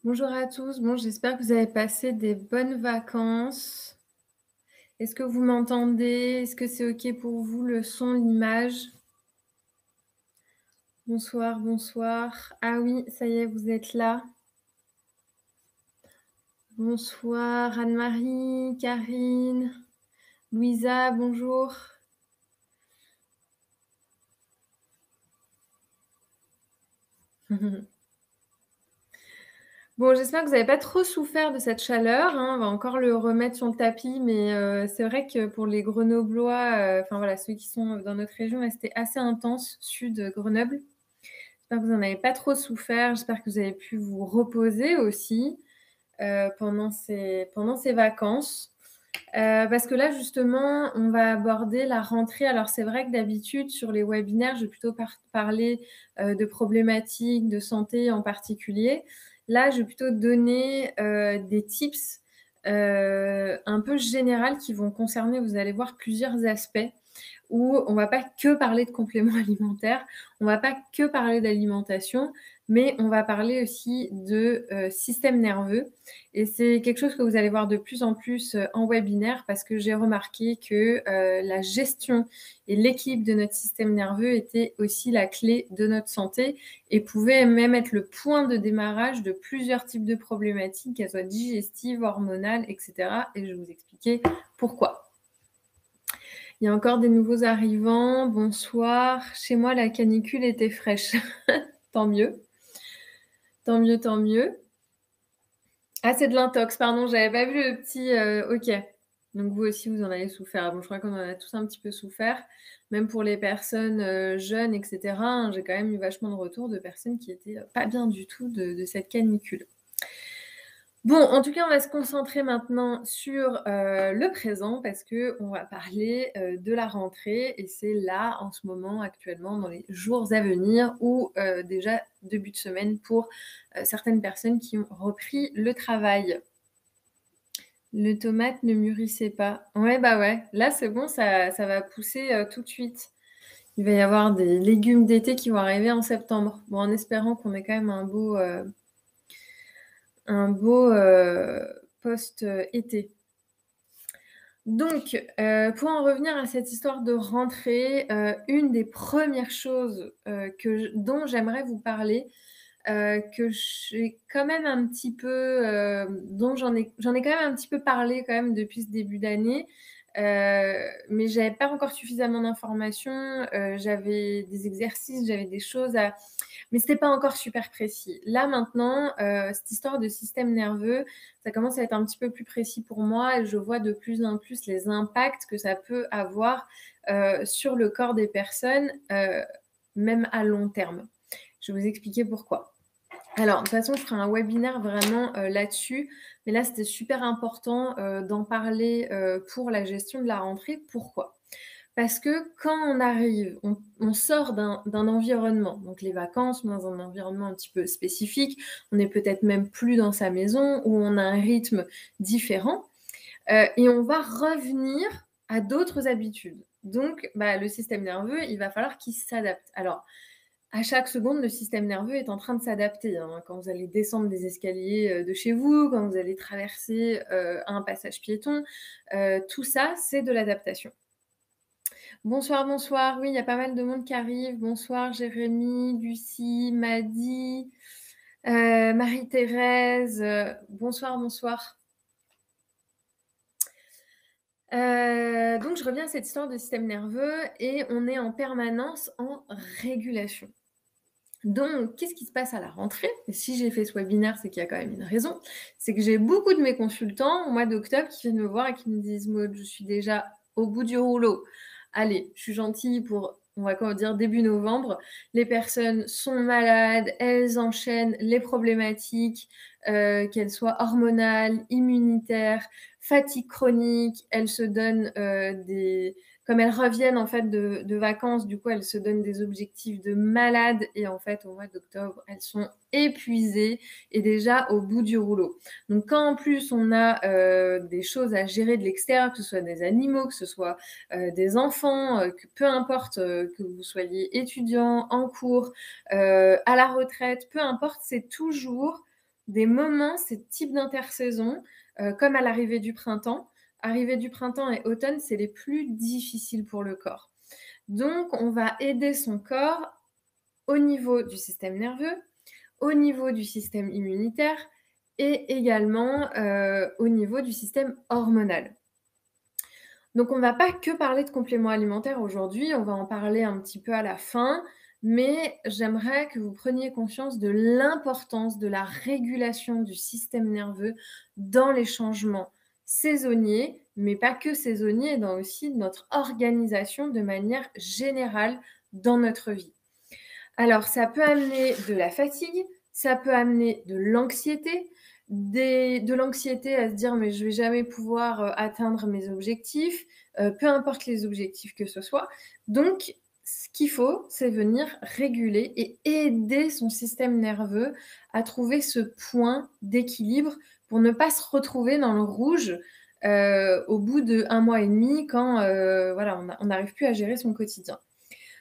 Bonjour à tous. Bon, j'espère que vous avez passé des bonnes vacances. Est-ce que vous m'entendez? Est-ce que c'est OK pour vous le son, l'image? Bonsoir, bonsoir. Ah oui, ça y est, vous êtes là. Bonsoir Anne-Marie, Karine, Louisa, bonjour. Bon, j'espère que vous n'avez pas trop souffert de cette chaleur, hein. On va encore le remettre sur le tapis, mais c'est vrai que pour les Grenoblois, enfin voilà, ceux qui sont dans notre région, là, c'était assez intense, sud Grenoble. J'espère que vous n'en avez pas trop souffert. J'espère que vous avez pu vous reposer aussi pendant ces vacances. Parce que là, justement, on va aborder la rentrée. Alors, c'est vrai que d'habitude, sur les webinaires, je vais plutôt parler de problématiques de santé en particulier. Là, je vais plutôt donner des tips un peu généraux qui vont concerner, vous allez voir, plusieurs aspects où on va pas que parler de compléments alimentaires, on va pas que parler d'alimentation, mais on va parler aussi de système nerveux. Et c'est quelque chose que vous allez voir de plus en plus en webinaire parce que j'ai remarqué que la gestion et l'équilibre de notre système nerveux était aussi la clé de notre santé et pouvait même être le point de démarrage de plusieurs types de problématiques, qu'elles soient digestives, hormonales, etc. Et je vais vous expliquer pourquoi. Il y a encore des nouveaux arrivants. Bonsoir. Chez moi, la canicule était fraîche. Tant mieux. Tant mieux, tant mieux. Ah, c'est de l'intox, pardon, j'avais pas vu le petit. Ok. Donc vous aussi, vous en avez souffert. Bon, je crois qu'on en a tous un petit peu souffert. Même pour les personnes jeunes, etc. Hein, j'ai quand même eu vachement de retours de personnes qui étaient pas bien du tout de cette canicule. Bon, en tout cas, on va se concentrer maintenant sur le présent parce qu'on va parler de la rentrée et c'est là, en ce moment, actuellement, dans les jours à venir ou déjà début de semaine pour certaines personnes qui ont repris le travail. Le tomate ne mûrissait pas. Ouais, bah ouais, là c'est bon, ça va pousser tout de suite. Il va y avoir des légumes d'été qui vont arriver en septembre. Bon, en espérant qu'on ait quand même un beau post-été. Donc, pour en revenir à cette histoire de rentrée, une des premières choses dont j'aimerais vous parler, que j'ai quand même un petit peu, dont j'en ai quand même un petit peu parlé quand même depuis ce début d'année, mais j'avais pas encore suffisamment d'informations, j'avais des exercices, j'avais des choses à mais c'était pas encore super précis. Là maintenant, cette histoire de système nerveux, ça commence à être un petit peu plus précis pour moi et je vois de plus en plus les impacts que ça peut avoir sur le corps des personnes, même à long terme. Je vais vous expliquer pourquoi. Alors, de toute façon, je ferai un webinaire vraiment là-dessus, mais là, c'était super important d'en parler pour la gestion de la rentrée. Pourquoi? Parce que quand on arrive, on sort d'un environnement, donc les vacances, dans un environnement un petit peu spécifique, on n'est peut-être même plus dans sa maison, où on a un rythme différent, et on va revenir à d'autres habitudes. Donc, le système nerveux, il va falloir qu'il s'adapte. Alors, à chaque seconde, le système nerveux est en train de s'adapter, hein. Quand vous allez descendre des escaliers de chez vous, quand vous allez traverser un passage piéton, tout ça, c'est de l'adaptation. Bonsoir, bonsoir. Oui, il y a pas mal de monde qui arrive. Bonsoir Jérémy, Lucie, Maddy, Marie-Thérèse. Bonsoir, bonsoir. Donc je reviens à cette histoire de système nerveux et on est en permanence en régulation. Donc, qu'est-ce qui se passe à la rentrée? Et si j'ai fait ce webinaire, c'est qu'il y a quand même une raison. C'est que j'ai beaucoup de mes consultants au mois d'octobre qui viennent me voir et qui me disent: Maud, je suis déjà au bout du rouleau. Allez, je suis gentille pour, on va comment dire, début novembre. Les personnes sont malades, elles enchaînent les problématiques, qu'elles soient hormonales, immunitaires, fatigue chronique. Elles se donnent comme elles reviennent en fait de vacances, du coup, elles se donnent des objectifs de malade et en fait, au mois d'octobre, elles sont épuisées et déjà au bout du rouleau. Donc, quand en plus on a des choses à gérer de l'extérieur, que ce soit des animaux, que ce soit des enfants, que peu importe que vous soyez étudiant, en cours, à la retraite, peu importe, c'est toujours des moments, ces types d'intersaisons, comme à l'arrivée du printemps. Arrivée du printemps et automne, c'est les plus difficiles pour le corps. Donc on va aider son corps au niveau du système nerveux, au niveau du système immunitaire et également, au niveau du système hormonal. Donc on ne va pas que parler de compléments alimentaires aujourd'hui, on va en parler un petit peu à la fin, mais j'aimerais que vous preniez conscience de l'importance de la régulation du système nerveux dans les changements saisonniers, mais pas que saisonniers, dans aussi notre organisation de manière générale dans notre vie. Alors ça peut amener de la fatigue, ça peut amener de l'anxiété, de l'anxiété à se dire: «Mais je vais jamais pouvoir, atteindre mes objectifs», peu importe les objectifs que ce soit. Donc ce qu'il faut, c'est venir réguler et aider son système nerveux à trouver ce point d'équilibre pour ne pas se retrouver dans le rouge, au bout d'1 mois et demi quand, voilà, on n'arrive plus à gérer son quotidien.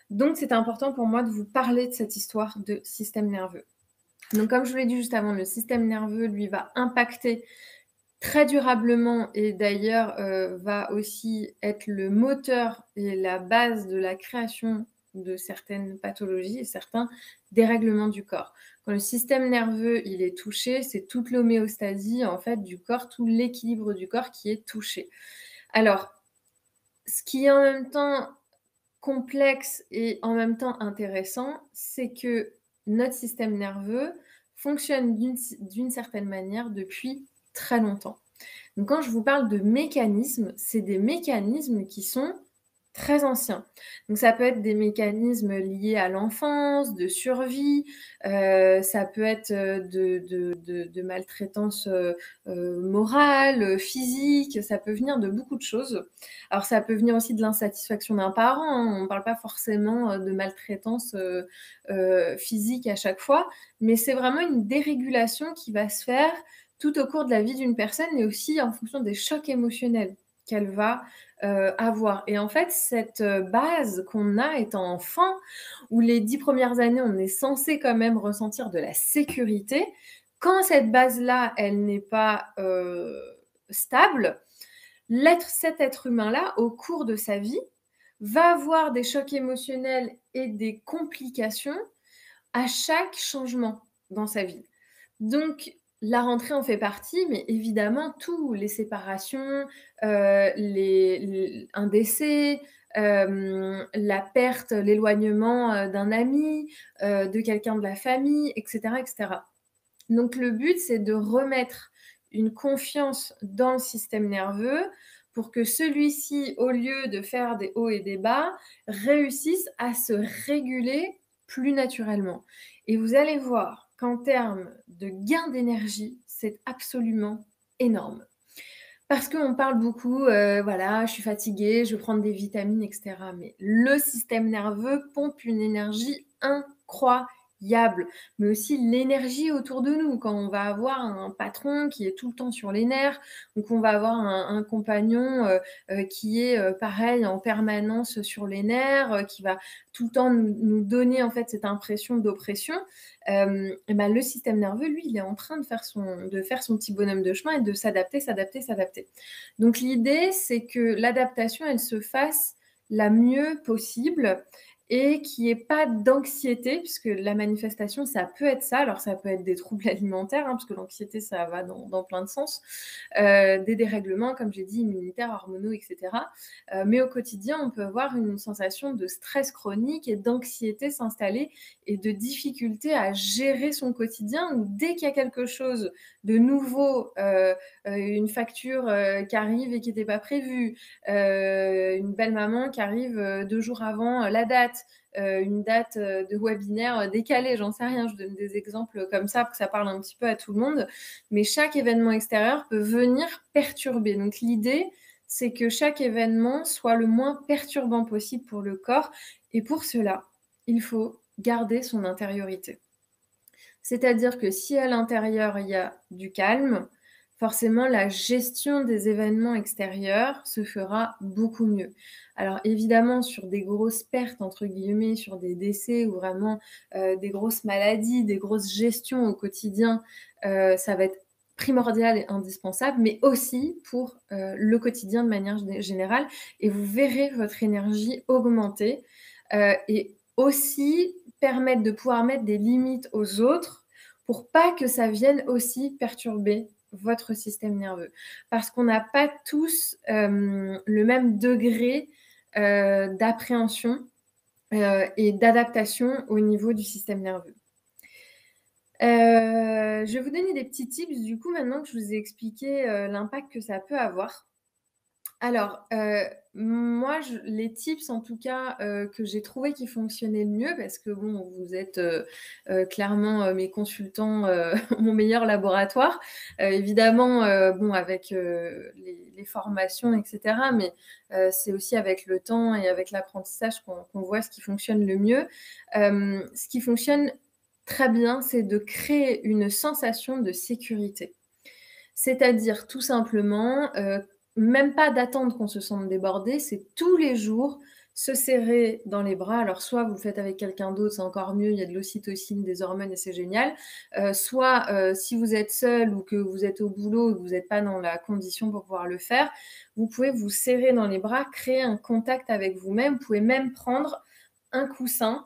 Donc c'est important pour moi de vous parler de cette histoire de système nerveux. Donc comme je vous l'ai dit juste avant, le système nerveux, lui, va impacter très durablement et d'ailleurs, va aussi être le moteur et la base de la création de certaines pathologies et certains dérèglements du corps. Quand le système nerveux, il est touché, c'est toute l'homéostasie, en fait, du corps, tout l'équilibre du corps qui est touché. Alors, ce qui est en même temps complexe et en même temps intéressant, c'est que notre système nerveux fonctionne d'une certaine manière depuis très longtemps. Donc quand je vous parle de mécanismes, c'est des mécanismes qui sont très anciens. Donc ça peut être des mécanismes liés à l'enfance, de survie, ça peut être, de maltraitance, morale, physique, ça peut venir de beaucoup de choses. Alors ça peut venir aussi de l'insatisfaction d'un parent, hein, on ne parle pas forcément, de maltraitance, physique à chaque fois, mais c'est vraiment une dérégulation qui va se faire tout au cours de la vie d'une personne et aussi en fonction des chocs émotionnels qu'elle va, avoir. Et en fait, cette, base qu'on a étant enfant, où les 10 premières années, on est censé quand même ressentir de la sécurité, quand cette base-là, elle n'est pas, stable, cet être humain-là, au cours de sa vie, va avoir des chocs émotionnels et des complications à chaque changement dans sa vie. Donc la rentrée en fait partie, mais évidemment tout, les séparations, un décès, la perte, l'éloignement, d'un ami, de quelqu'un de la famille et cetera et cetera. Donc le but, c'est de remettre une confiance dans le système nerveux pour que celui-ci, au lieu de faire des hauts et des bas, réussisse à se réguler plus naturellement. Et vous allez voir qu'en termes de gain d'énergie, c'est absolument énorme. Parce qu'on parle beaucoup, voilà, je suis fatiguée, je veux prendre des vitamines et cetera. Mais le système nerveux pompe une énergie incroyable, mais aussi l'énergie autour de nous. Quand on va avoir un patron qui est tout le temps sur les nerfs ou qu'on va avoir un compagnon, qui est, pareil en permanence sur les nerfs, qui va tout le temps nous donner en fait cette impression d'oppression, et ben, le système nerveux, lui, il est en train de faire son petit bonhomme de chemin et de s'adapter, s'adapter, s'adapter. Donc l'idée, c'est que l'adaptation, elle se fasse la mieux possible et qu'il y ait pas d'anxiété, puisque la manifestation, ça peut être ça. Alors ça peut être des troubles alimentaires, hein, parce que l'anxiété, ça va dans plein de sens, des dérèglements, comme j'ai dit, immunitaires, hormonaux et cetera. Mais au quotidien, on peut avoir une sensation de stress chronique et d'anxiété s'installer et de difficulté à gérer son quotidien, où dès qu'il y a quelque chose de nouveau, une facture, qui arrive et qui n'était pas prévue, une belle maman qui arrive, 2 jours avant, la date, une date, de webinaire, décalée, j'en sais rien. Je donne des exemples comme ça pour que ça parle un petit peu à tout le monde. Mais chaque événement extérieur peut venir perturber. Donc l'idée, c'est que chaque événement soit le moins perturbant possible pour le corps et pour cela, il faut garder son intériorité. C'est-à-dire que si à l'intérieur, il y a du calme, forcément la gestion des événements extérieurs se fera beaucoup mieux. Alors évidemment, sur des «grosses pertes» entre guillemets, sur des décès ou vraiment, des grosses maladies, des grosses gestions au quotidien, ça va être primordial et indispensable, mais aussi pour, le quotidien de manière générale et vous verrez votre énergie augmenter, et aussi permettre de pouvoir mettre des limites aux autres pour pas que ça vienne aussi perturber votre système nerveux. Parce qu'on n'a pas tous, le même degré, d'appréhension, et d'adaptation au niveau du système nerveux. Je vais vous donner des petits tips du coup maintenant que je vous ai expliqué, l'impact que ça peut avoir. Alors, moi les tips en tout cas, que j'ai trouvé qui fonctionnaient le mieux parce que bon, vous êtes, clairement, mes consultants, mon meilleur laboratoire. Évidemment, bon avec, les formations et cetera, mais, c'est aussi avec le temps et avec l'apprentissage qu'on voit ce qui fonctionne le mieux. Ce qui fonctionne très bien, c'est de créer une sensation de sécurité. C'est-à-dire tout simplement, même pas d'attendre qu'on se sente débordé, c'est tous les jours se serrer dans les bras. Alors soit vous le faites avec quelqu'un d'autre, c'est encore mieux, il y a de l'ocytocine, des hormones et c'est génial. Soit, si vous êtes seul ou que vous êtes au boulot et que vous n'êtes pas dans la condition pour pouvoir le faire, vous pouvez vous serrer dans les bras, créer un contact avec vous-même. Vous pouvez même prendre un coussin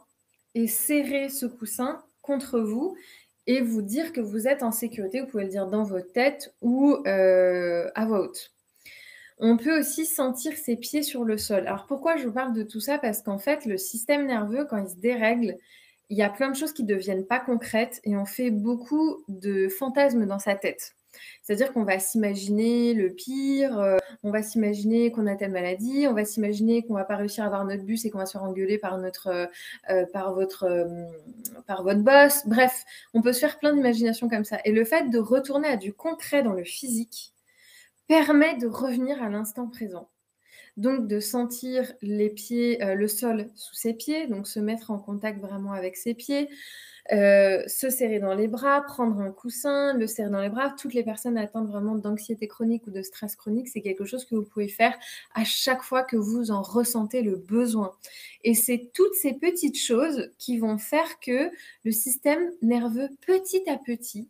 et serrer ce coussin contre vous et vous dire que vous êtes en sécurité. Vous pouvez le dire dans votre tête ou à voix haute. On peut aussi sentir ses pieds sur le sol. Alors pourquoi je vous parle de tout ça? Parce qu'en fait, le système nerveux, quand il se dérègle, il y a plein de choses qui ne deviennent pas concrètes et on fait beaucoup de fantasmes dans sa tête. C'est-à-dire qu'on va s'imaginer le pire, on va s'imaginer qu'on a telle maladie, on va s'imaginer qu'on va pas réussir à avoir notre bus et qu'on va se faire engueuler par notre, par par votre boss. Bref, on peut se faire plein d'imaginations comme ça et le fait de retourner à du concret dans le physique permet de revenir à l'instant présent. Donc de sentir les pieds, le sol sous ses pieds, donc se mettre en contact vraiment avec ses pieds, se serrer dans les bras, prendre un coussin, le serrer dans les bras. Toutes les personnes atteintes vraiment d'anxiété chronique ou de stress chronique, c'est quelque chose que vous pouvez faire à chaque fois que vous en ressentez le besoin. Et c'est toutes ces petites choses qui vont faire que le système nerveux, petit à petit,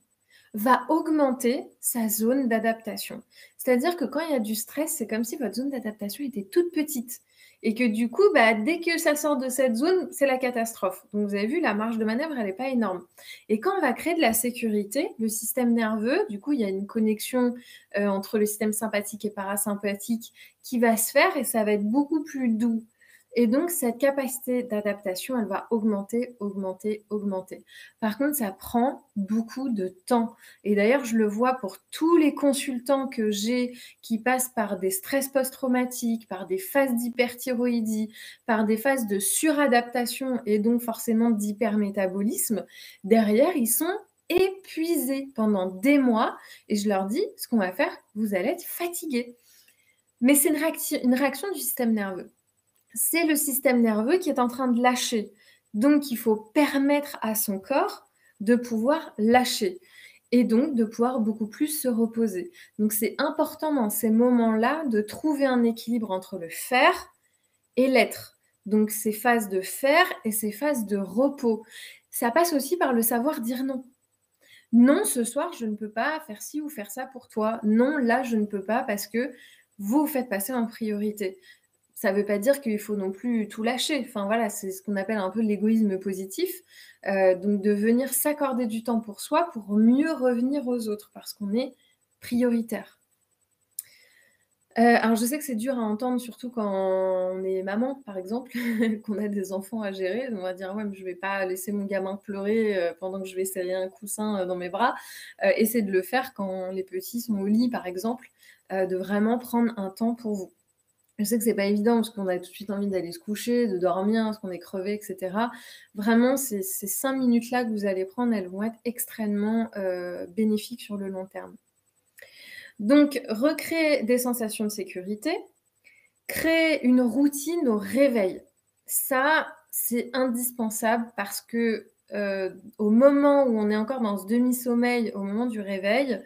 va augmenter sa zone d'adaptation. C'est-à-dire que quand il y a du stress, c'est comme si votre zone d'adaptation était toute petite et que du coup, bah, dès que ça sort de cette zone, c'est la catastrophe. Donc vous avez vu, la marge de manœuvre, elle n'est pas énorme. Et quand on va créer de la sécurité, le système nerveux, du coup, il y a une connexion entre le système sympathique et parasympathique qui va se faire et ça va être beaucoup plus doux. Et donc, cette capacité d'adaptation, elle va augmenter, augmenter, augmenter. Par contre, ça prend beaucoup de temps. Et d'ailleurs, je le vois pour tous les consultants que j'ai qui passent par des stress post-traumatiques, par des phases d'hyperthyroïdie, par des phases de suradaptation et donc forcément d'hypermétabolisme. Derrière, ils sont épuisés pendant des mois et je leur dis, ce qu'on va faire, vous allez être fatigués. Mais c'est une réaction du système nerveux. C'est le système nerveux qui est en train de lâcher. Donc, il faut permettre à son corps de pouvoir lâcher et donc de pouvoir beaucoup plus se reposer. Donc, c'est important dans ces moments-là de trouver un équilibre entre le faire et l'être. Donc, ces phases de faire et ces phases de repos. Ça passe aussi par le savoir dire non. Non, ce soir, je ne peux pas faire ci ou faire ça pour toi. Non, là, je ne peux pas parce que vous faites passer en priorité. Ça ne veut pas dire qu'il faut non plus tout lâcher. Enfin voilà, c'est ce qu'on appelle un peu l'égoïsme positif. Donc de venir s'accorder du temps pour soi pour mieux revenir aux autres parce qu'on est prioritaire. Alors je sais que c'est dur à entendre, surtout quand on est maman, par exemple, qu'on a des enfants à gérer. On va dire: «Ouais, mais je vais pas laisser mon gamin pleurer, pendant que je vais serrer un coussin, dans mes bras». Essayez de le faire quand les petits sont au lit, par exemple, de vraiment prendre un temps pour vous. Je sais que c'est pas évident parce qu'on a tout de suite envie d'aller se coucher, de dormir, parce qu'on est crevé et cetera. Vraiment, ces 5 minutes-là que vous allez prendre, elles vont être extrêmement, bénéfiques sur le long terme. Donc recréer des sensations de sécurité, créer une routine au réveil. Ça, c'est indispensable parce que, au moment où on est encore dans ce demi-sommeil, au moment du réveil,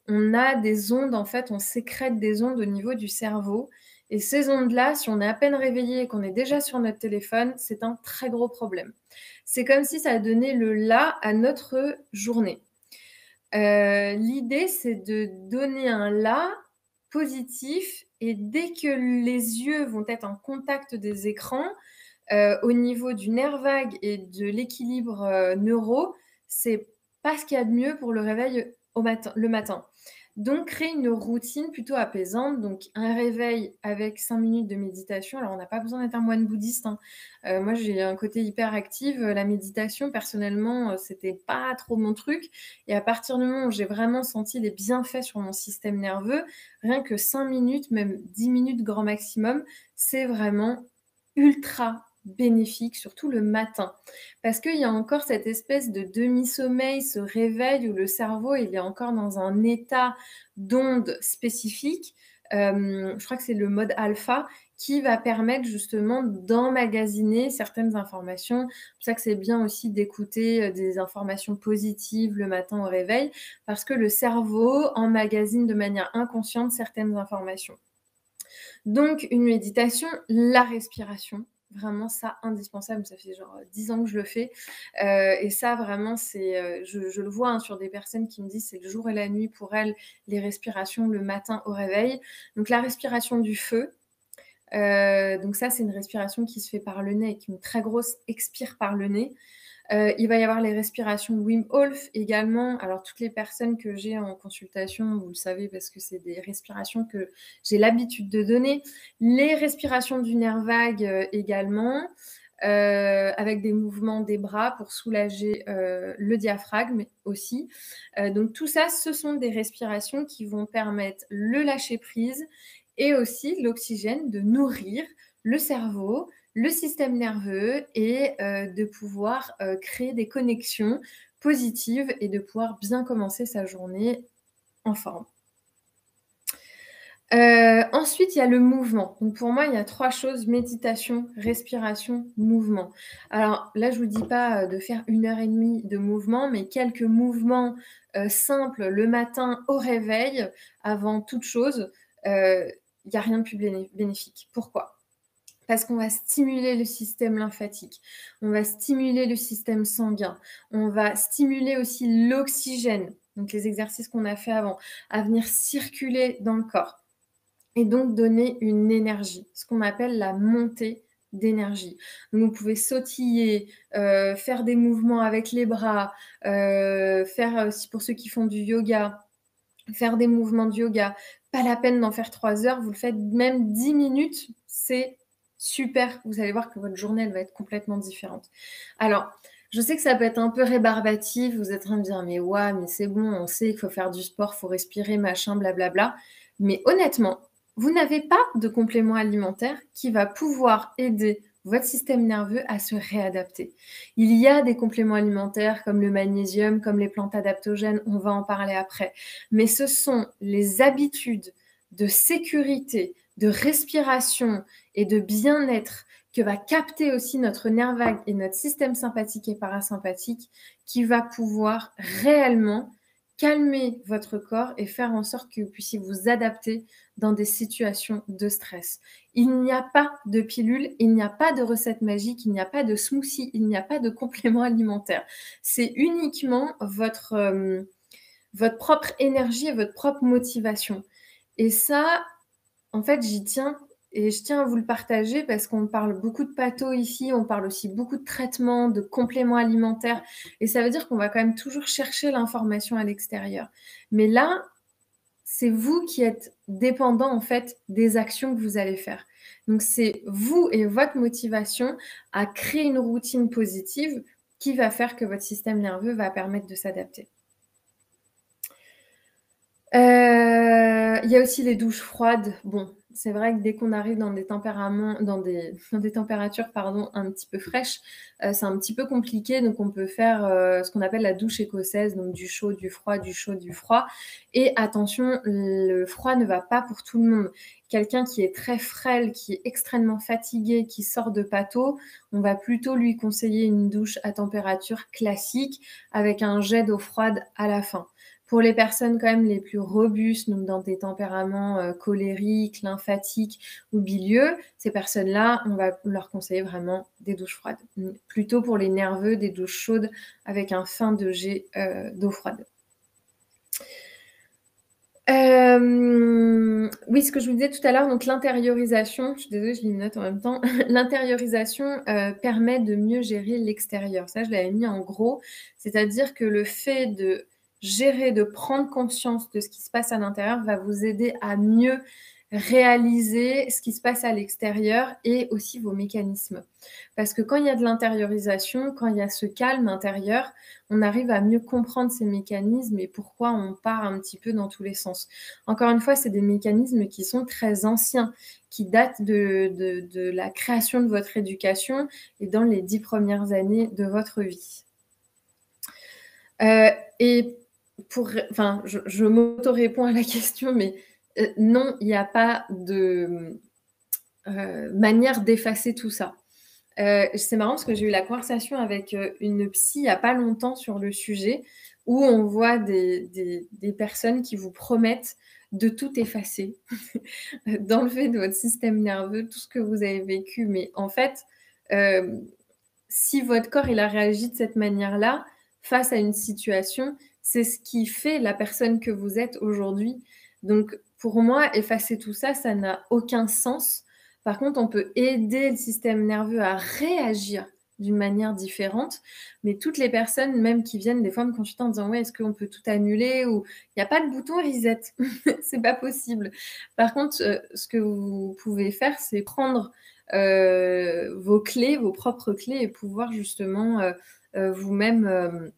on a des ondes, en fait, on sécrète des ondes au niveau du cerveau et ces ondes-là, si on est à peine réveillé et qu'on est déjà sur notre téléphone, c'est un très gros problème. C'est comme si ça donnait le là à notre journée. L'idée, c'est de donner un là positif et dès que les yeux vont être en contact des écrans, au niveau du nerf vague et de l'équilibre, neuro, c'est pas ce qu'il y a de mieux pour le réveil le matin. Donc créer une routine plutôt apaisante, donc un réveil avec 5 minutes de méditation. Alors on n'a pas besoin d'être un moine bouddhiste, hein. Moi j'ai un côté hyperactif, la méditation personnellement, c'était pas trop mon truc et à partir du moment où j'ai vraiment senti les bienfaits sur mon système nerveux, rien que 5 minutes, même 10 minutes grand maximum, c'est vraiment ultra bénéfique, surtout le matin. Parce qu'il y a encore cette espèce de demi-sommeil, ce réveil où le cerveau, il est encore dans un état d'onde spécifique. Je crois que c'est le mode alpha qui va permettre justement d'emmagasiner certaines informations. C'est pour ça que c'est bien aussi d'écouter des informations positives le matin au réveil, parce que le cerveau emmagasine de manière inconsciente certaines informations. Donc une méditation, la respiration, vraiment ça indispensable, ça fait genre 10 ans que je le fais et ça vraiment c'est, je le vois, hein, sur des personnes qui me disent c'est le jour et la nuit pour elles, les respirations le matin au réveil. Donc la respiration du feu, donc ça c'est une respiration qui se fait par le nez avec une très grosse expire par le nez. Il va y avoir les respirations Wim Hof également. Alors toutes les personnes que j'ai en consultation, vous le savez parce que c'est des respirations que j'ai l'habitude de donner. Les respirations du nerf vague, également, avec des mouvements des bras pour soulager, le diaphragme aussi. Donc tout ça, ce sont des respirations qui vont permettre le lâcher prise et aussi l'oxygène de nourrir le cerveau, le système nerveux et de pouvoir créer des connexions positives et de pouvoir bien commencer sa journée en forme. Ensuite, il y a le mouvement. Donc pour moi, il y a 3 choses: méditation, respiration, mouvement. Alors là, je vous dis pas de faire 1 heure et demie de mouvement, mais quelques mouvements simples le matin au réveil, avant toute chose, il y a rien de plus bénéfique. Pourquoi? Parce qu'on va stimuler le système lymphatique, on va stimuler le système sanguin, on va stimuler aussi l'oxygène, donc les exercices qu'on a fait avant, à venir circuler dans le corps et donc donner une énergie, ce qu'on appelle la montée d'énergie. Donc vous pouvez sautiller, faire des mouvements avec les bras, faire, pour ceux qui font du yoga, faire des mouvements de yoga. Pas la peine d'en faire 3 heures, vous le faites même 10 minutes, c'est super. Vous allez voir que votre journée, elle va être complètement différente. Alors, je sais que ça peut être un peu rébarbatif, vous êtes en train de dire: «Mais ouais, mais c'est bon, on sait qu'il faut faire du sport, il faut respirer, machin, blablabla». Mais honnêtement, vous n'avez pas de complément alimentaire qui va pouvoir aider votre système nerveux à se réadapter. Il y a des compléments alimentaires comme le magnésium, comme les plantes adaptogènes, on va en parler après. Mais ce sont les habitudes de sécurité, de respiration et de bien-être que va capter aussi notre nerf vague et notre système sympathique et parasympathique qui va pouvoir réellement calmer votre corps et faire en sorte que vous puissiez vous adapter dans des situations de stress. Il n'y a pas de pilule, il n'y a pas de recette magique, il n'y a pas de smoothie, il n'y a pas de complément alimentaire. C'est uniquement votre propre énergie et votre propre motivation. Et ça, en fait, j'y tiens et je tiens à vous le partager parce qu'on parle beaucoup de patho ici, on parle aussi beaucoup de traitements, de compléments alimentaires et ça veut dire qu'on va quand même toujours chercher l'information à l'extérieur. Mais là, c'est vous qui êtes dépendant en fait des actions que vous allez faire. Donc c'est vous et votre motivation à créer une routine positive qui va faire que votre système nerveux va permettre de s'adapter. Il y a aussi les douches froides. Bon, c'est vrai que dès qu'on arrive dans des températures, pardon, un petit peu fraîches, c'est un petit peu compliqué. Donc on peut faire, ce qu'on appelle la douche écossaise, donc du chaud, du froid, du chaud, du froid. Et attention, le froid ne va pas pour tout le monde. Quelqu'un qui est très frêle, qui est extrêmement fatigué, qui sort de patho, on va plutôt lui conseiller une douche à température classique avec un jet d'eau froide à la fin. Pour les personnes quand même les plus robustes, donc dans des tempéraments, colériques, lymphatiques ou bilieux, ces personnes-là, on va leur conseiller vraiment des douches froides. Plutôt pour les nerveux, des douches chaudes avec un fin degré, d'eau froide. Oui, ce que je vous disais tout à l'heure, donc l'intériorisation, je suis désolée, je lis une note en même temps. L'intériorisation, permet de mieux gérer l'extérieur. Ça, je l'avais mis en gros, c'est-à-dire que le fait de gérer, de prendre conscience de ce qui se passe à l'intérieur va vous aider à mieux réaliser ce qui se passe à l'extérieur et aussi vos mécanismes. Parce que quand il y a de l'intériorisation, quand il y a ce calme intérieur, on arrive à mieux comprendre ces mécanismes et pourquoi on part un petit peu dans tous les sens. Encore une fois, c'est des mécanismes qui sont très anciens, qui datent de la création de votre éducation et dans les 10 premières années de votre vie. Et enfin, je m'auto-réponds à la question, mais non, il n'y a pas de manière d'effacer tout ça. C'est marrant parce que j'ai eu la conversation avec une psy il n'y a pas longtemps sur le sujet, où on voit des personnes qui vous promettent de tout effacer, d'enlever de votre système nerveux tout ce que vous avez vécu. Mais en fait, si votre corps il a réagi de cette manière-là face à une situation, c'est ce qui fait la personne que vous êtes aujourd'hui. Donc pour moi, effacer tout ça, ça n'a aucun sens. Par contre, on peut aider le système nerveux à réagir d'une manière différente. Mais toutes les personnes, même qui viennent des fois me consulter en disant ouais, est-ce qu'on peut tout annuler ou il n'y a pas de bouton reset, c'est pas possible. Par contre, ce que vous pouvez faire, c'est prendre vos clés, vos propres clés et pouvoir justement vous-même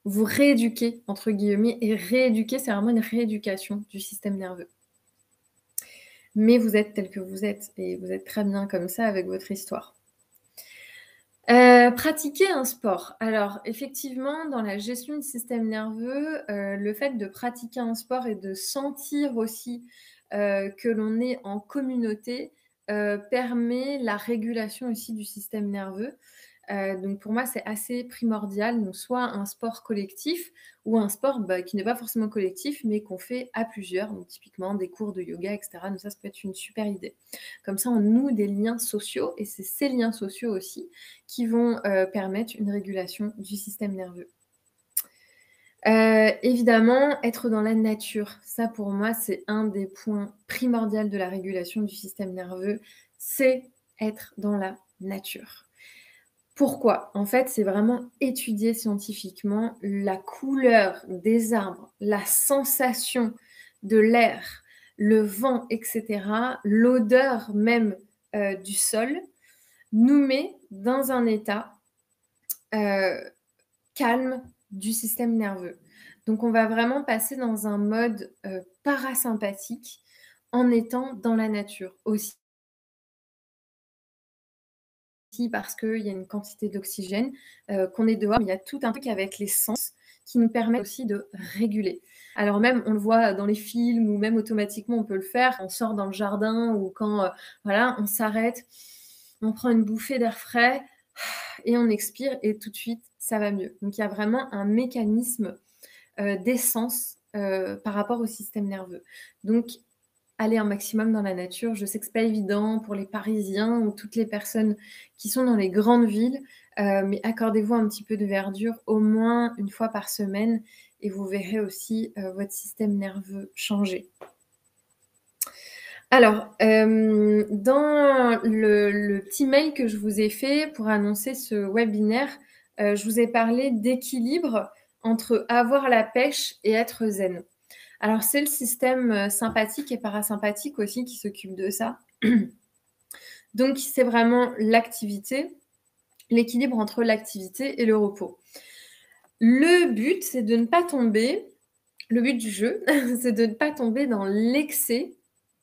vous rééduquer, entre guillemets, et rééduquer, c'est vraiment une rééducation du système nerveux. Mais vous êtes tel que vous êtes et vous êtes très bien comme ça avec votre histoire. Pratiquer un sport. Alors effectivement, dans la gestion du système nerveux, le fait de pratiquer un sport et de sentir aussi, que l'on est en communauté, permet la régulation aussi du système nerveux. Donc pour moi, c'est assez primordial, donc soit un sport collectif ou un sport, qui n'est pas forcément collectif, mais qu'on fait à plusieurs, donc typiquement des cours de yoga et cetera. Donc ça peut être une super idée. Comme ça, on noue des liens sociaux et c'est ces liens sociaux aussi qui vont, permettre une régulation du système nerveux. Évidemment, être dans la nature. Ça, pour moi, c'est un des points primordiaux de la régulation du système nerveux, c'est être dans la nature. Pourquoi? En fait, c'est vraiment étudié scientifiquement la couleur des arbres, la sensation de l'air, le vent et cetera, l'odeur même, du sol, nous met dans un état, calme du système nerveux. Donc on va vraiment passer dans un mode, parasympathique en étant dans la nature. Aussi parce qu'il y a une quantité d'oxygène, qu'on est dehors, mais il y a tout un truc avec les sens qui nous permet aussi de réguler. Alors même, on le voit dans les films ou même automatiquement, on peut le faire. On sort dans le jardin ou quand, voilà, on s'arrête, on prend une bouffée d'air frais et on expire et tout de suite, ça va mieux. Donc il y a vraiment un mécanisme, d'essence, par rapport au système nerveux. Donc aller un maximum dans la nature. Je sais que c'est pas évident pour les Parisiens ou toutes les personnes qui sont dans les grandes villes, mais accordez-vous un petit peu de verdure au moins une fois par semaine et vous verrez aussi, votre système nerveux changer. Alors, dans le petit mail que je vous ai fait pour annoncer ce webinaire, je vous ai parlé d'équilibre entre avoir la pêche et être zen. Alors, c'est le système sympathique et parasympathique aussi qui s'occupe de ça. Donc, c'est vraiment l'activité, l'équilibre entre l'activité et le repos. Le but, c'est de ne pas tomber, le but du jeu, c'est de ne pas tomber dans l'excès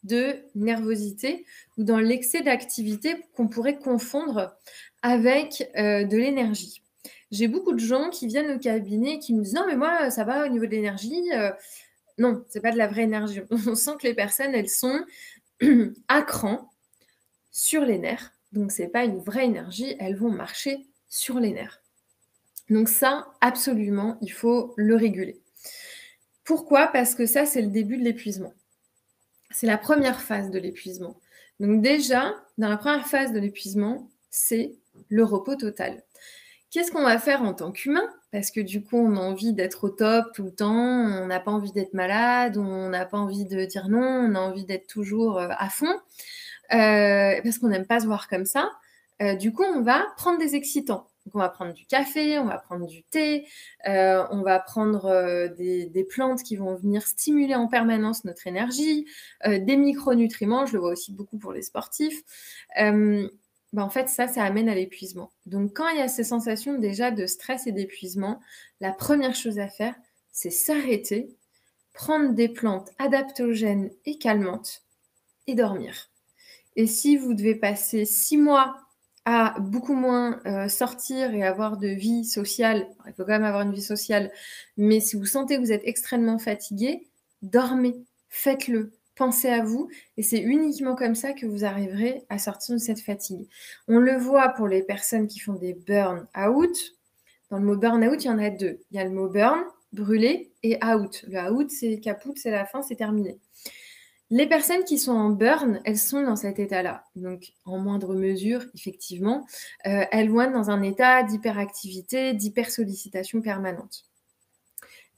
de nervosité ou dans l'excès d'activité qu'on pourrait confondre avec de l'énergie. J'ai beaucoup de gens qui viennent au cabinet et qui me disent non mais moi ça va au niveau de l'énergie, non, c'est pas de la vraie énergie. On sent que les personnes, elles sont à cran sur les nerfs. Donc, c'est pas une vraie énergie. Elles vont marcher sur les nerfs. Donc ça, absolument, il faut le réguler. Pourquoi? Parce que ça, c'est le début de l'épuisement. C'est la première phase de l'épuisement. Donc déjà, dans la première phase de l'épuisement, c'est le repos total. Qu'est-ce qu'on va faire en tant qu'humain? Parce que du coup, on a envie d'être au top tout le temps, on n'a pas envie d'être malade, on n'a pas envie de dire non, on a envie d'être toujours à fond, parce qu'on n'aime pas se voir comme ça. Du coup, on va prendre des excitants. Donc, on va prendre du café, on va prendre du thé, on va prendre des plantes qui vont venir stimuler en permanence notre énergie, des micronutriments, je le vois aussi beaucoup pour les sportifs. En fait, ça amène à l'épuisement. Donc, quand il y a ces sensations déjà de stress et d'épuisement, la première chose à faire, c'est s'arrêter, prendre des plantes adaptogènes et calmantes et dormir. Et si vous devez passer 6 mois à beaucoup moins sortir et avoir de vie sociale, il faut quand même avoir une vie sociale, mais si vous sentez que vous êtes extrêmement fatigué, dormez, faites-le, pensez à vous, et c'est uniquement comme ça que vous arriverez à sortir de cette fatigue. On le voit pour les personnes qui font des burn-out. Dans le mot burn-out, il y en a deux. Il y a le mot burn, brûler, et out. Le out, c'est caput, c'est la fin, c'est terminé. Les personnes qui sont en burn, elles sont dans cet état-là. Donc, en moindre mesure, effectivement, elles vont être dans un état d'hyperactivité, d'hypersollicitation permanente.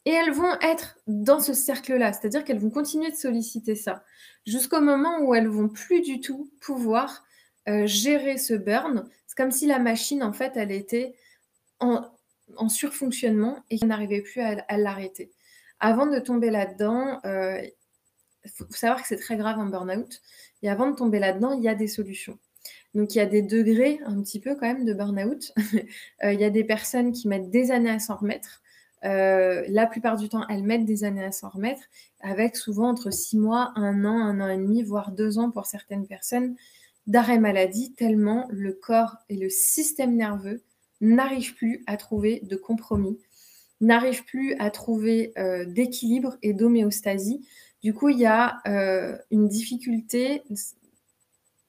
Et elles vont être dans ce cercle-là, c'est-à-dire qu'elles vont continuer de solliciter ça, jusqu'au moment où elles vont plus du tout pouvoir gérer ce burn. C'est comme si la machine, en fait, elle était en surfonctionnement et qu'elle n'arrivait plus à l'arrêter. Avant de tomber là-dedans, il faut savoir que c'est très grave un burn-out. Et avant de tomber là-dedans, il y a des solutions. Donc, il y a des degrés un petit peu quand même de burn-out. Il y a des personnes qui mettent des années à s'en remettre. La plupart du temps, elles mettent des années à s'en remettre, avec souvent entre 6 mois, 1 an et demi, voire 2 ans pour certaines personnes d'arrêt maladie, tellement le corps et le système nerveux n'arrivent plus à trouver de compromis, n'arrivent plus à trouver d'équilibre et d'homéostasie. Du coup, il y a une difficulté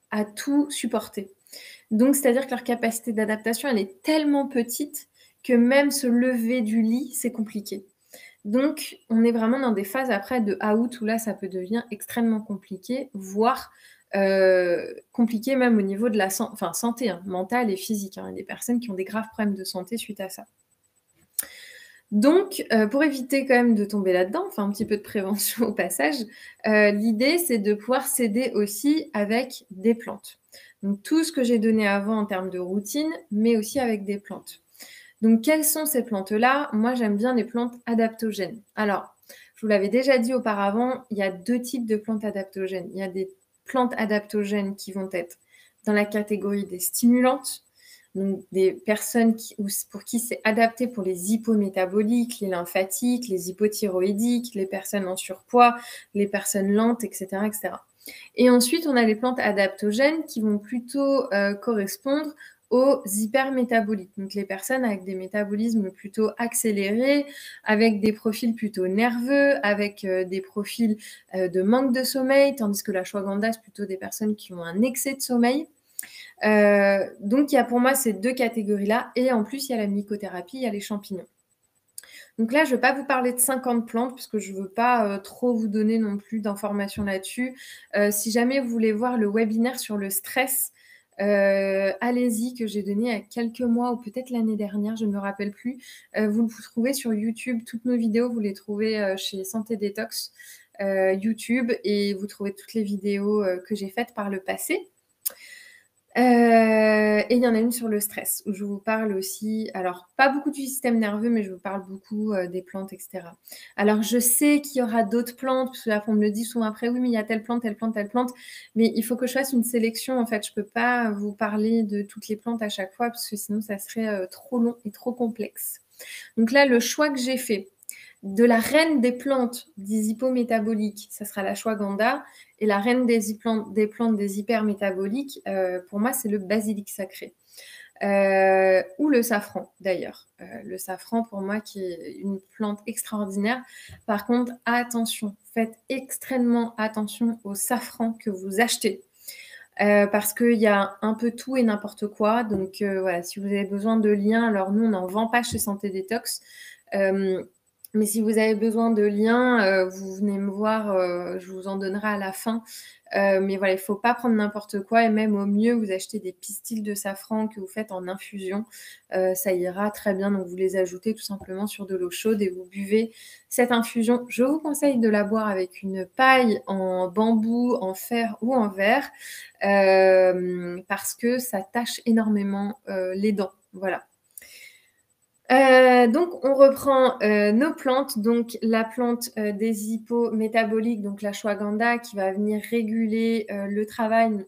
à tout supporter. Donc, c'est-à-dire que leur capacité d'adaptation, elle est tellement petite que même se lever du lit, c'est compliqué. Donc, on est vraiment dans des phases après de out où là, ça peut devenir extrêmement compliqué, voire compliqué même au niveau de la santé mentale et physique. Il y a des personnes qui ont des graves problèmes de santé suite à ça. Donc, pour éviter quand même de tomber là-dedans, enfin un petit peu de prévention au passage, l'idée c'est de pouvoir s'aider aussi avec des plantes. Donc tout ce que j'ai donné avant en termes de routine, mais aussi avec des plantes. Donc quelles sont ces plantes-là? Moi j'aime bien les plantes adaptogènes. Alors, je vous l'avais déjà dit auparavant, il y a 2 types de plantes adaptogènes. Il y a des plantes adaptogènes qui vont être dans la catégorie des stimulantes, donc des personnes pour qui c'est adapté pour les hypométaboliques, les lymphatiques, les hypothyroïdiques, les personnes en surpoids, les personnes lentes, etc., etc. Et ensuite, on a les plantes adaptogènes qui vont plutôt correspondre aux hypermétaboliques, donc les personnes avec des métabolismes plutôt accélérés, avec des profils plutôt nerveux, avec des profils de manque de sommeil, tandis que l'ashwagandha, c'est plutôt des personnes qui ont un excès de sommeil. Donc, il y a pour moi ces 2 catégories-là. Et en plus, il y a la mycothérapie, il y a les champignons. Donc là, je ne vais pas vous parler de 50 plantes parce que je ne veux pas trop vous donner non plus d'informations là-dessus. Si jamais vous voulez voir le webinaire sur le stress, allez-y, que j'ai donné il y a quelques mois ou peut-être l'année dernière, je ne me rappelle plus. Vous le trouvez sur YouTube. Toutes nos vidéos, vous les trouvez chez Santé Détox YouTube et vous trouvez toutes les vidéos que j'ai faites par le passé. Et il y en a une sur le stress, où je vous parle aussi, alors pas beaucoup du système nerveux, mais je vous parle beaucoup des plantes, etc. Alors je sais qu'il y aura d'autres plantes, parce que là on me le dit souvent après, oui mais il y a telle plante, telle plante, telle plante, mais il faut que je fasse une sélection, en fait, je peux pas vous parler de toutes les plantes à chaque fois, parce que sinon ça serait trop long et trop complexe. Donc là, le choix que j'ai fait, de la reine des plantes des hypométaboliques, ça sera l'ashwagandha. Et la reine des plantes des hypermétaboliques, pour moi, c'est le basilic sacré. Ou le safran, d'ailleurs. Le safran, pour moi, qui est une plante extraordinaire. Par contre, attention, faites extrêmement attention au safran que vous achetez. Parce qu'il y a un peu tout et n'importe quoi. Donc, voilà, si vous avez besoin de liens, alors nous, on n'en vend pas chez Santé Détox. Mais si vous avez besoin de liens, vous venez me voir, je vous en donnerai à la fin. Mais voilà, il ne faut pas prendre n'importe quoi et même au mieux, vous achetez des pistils de safran que vous faites en infusion, ça ira très bien. Donc vous les ajoutez tout simplement sur de l'eau chaude et vous buvez cette infusion. Je vous conseille de la boire avec une paille en bambou, en fer ou en verre, parce que ça tâche énormément, les dents. Voilà. Donc on reprend, nos plantes. Donc la plante, des hypométaboliques, donc l'ashwagandha qui va venir réguler, le travail,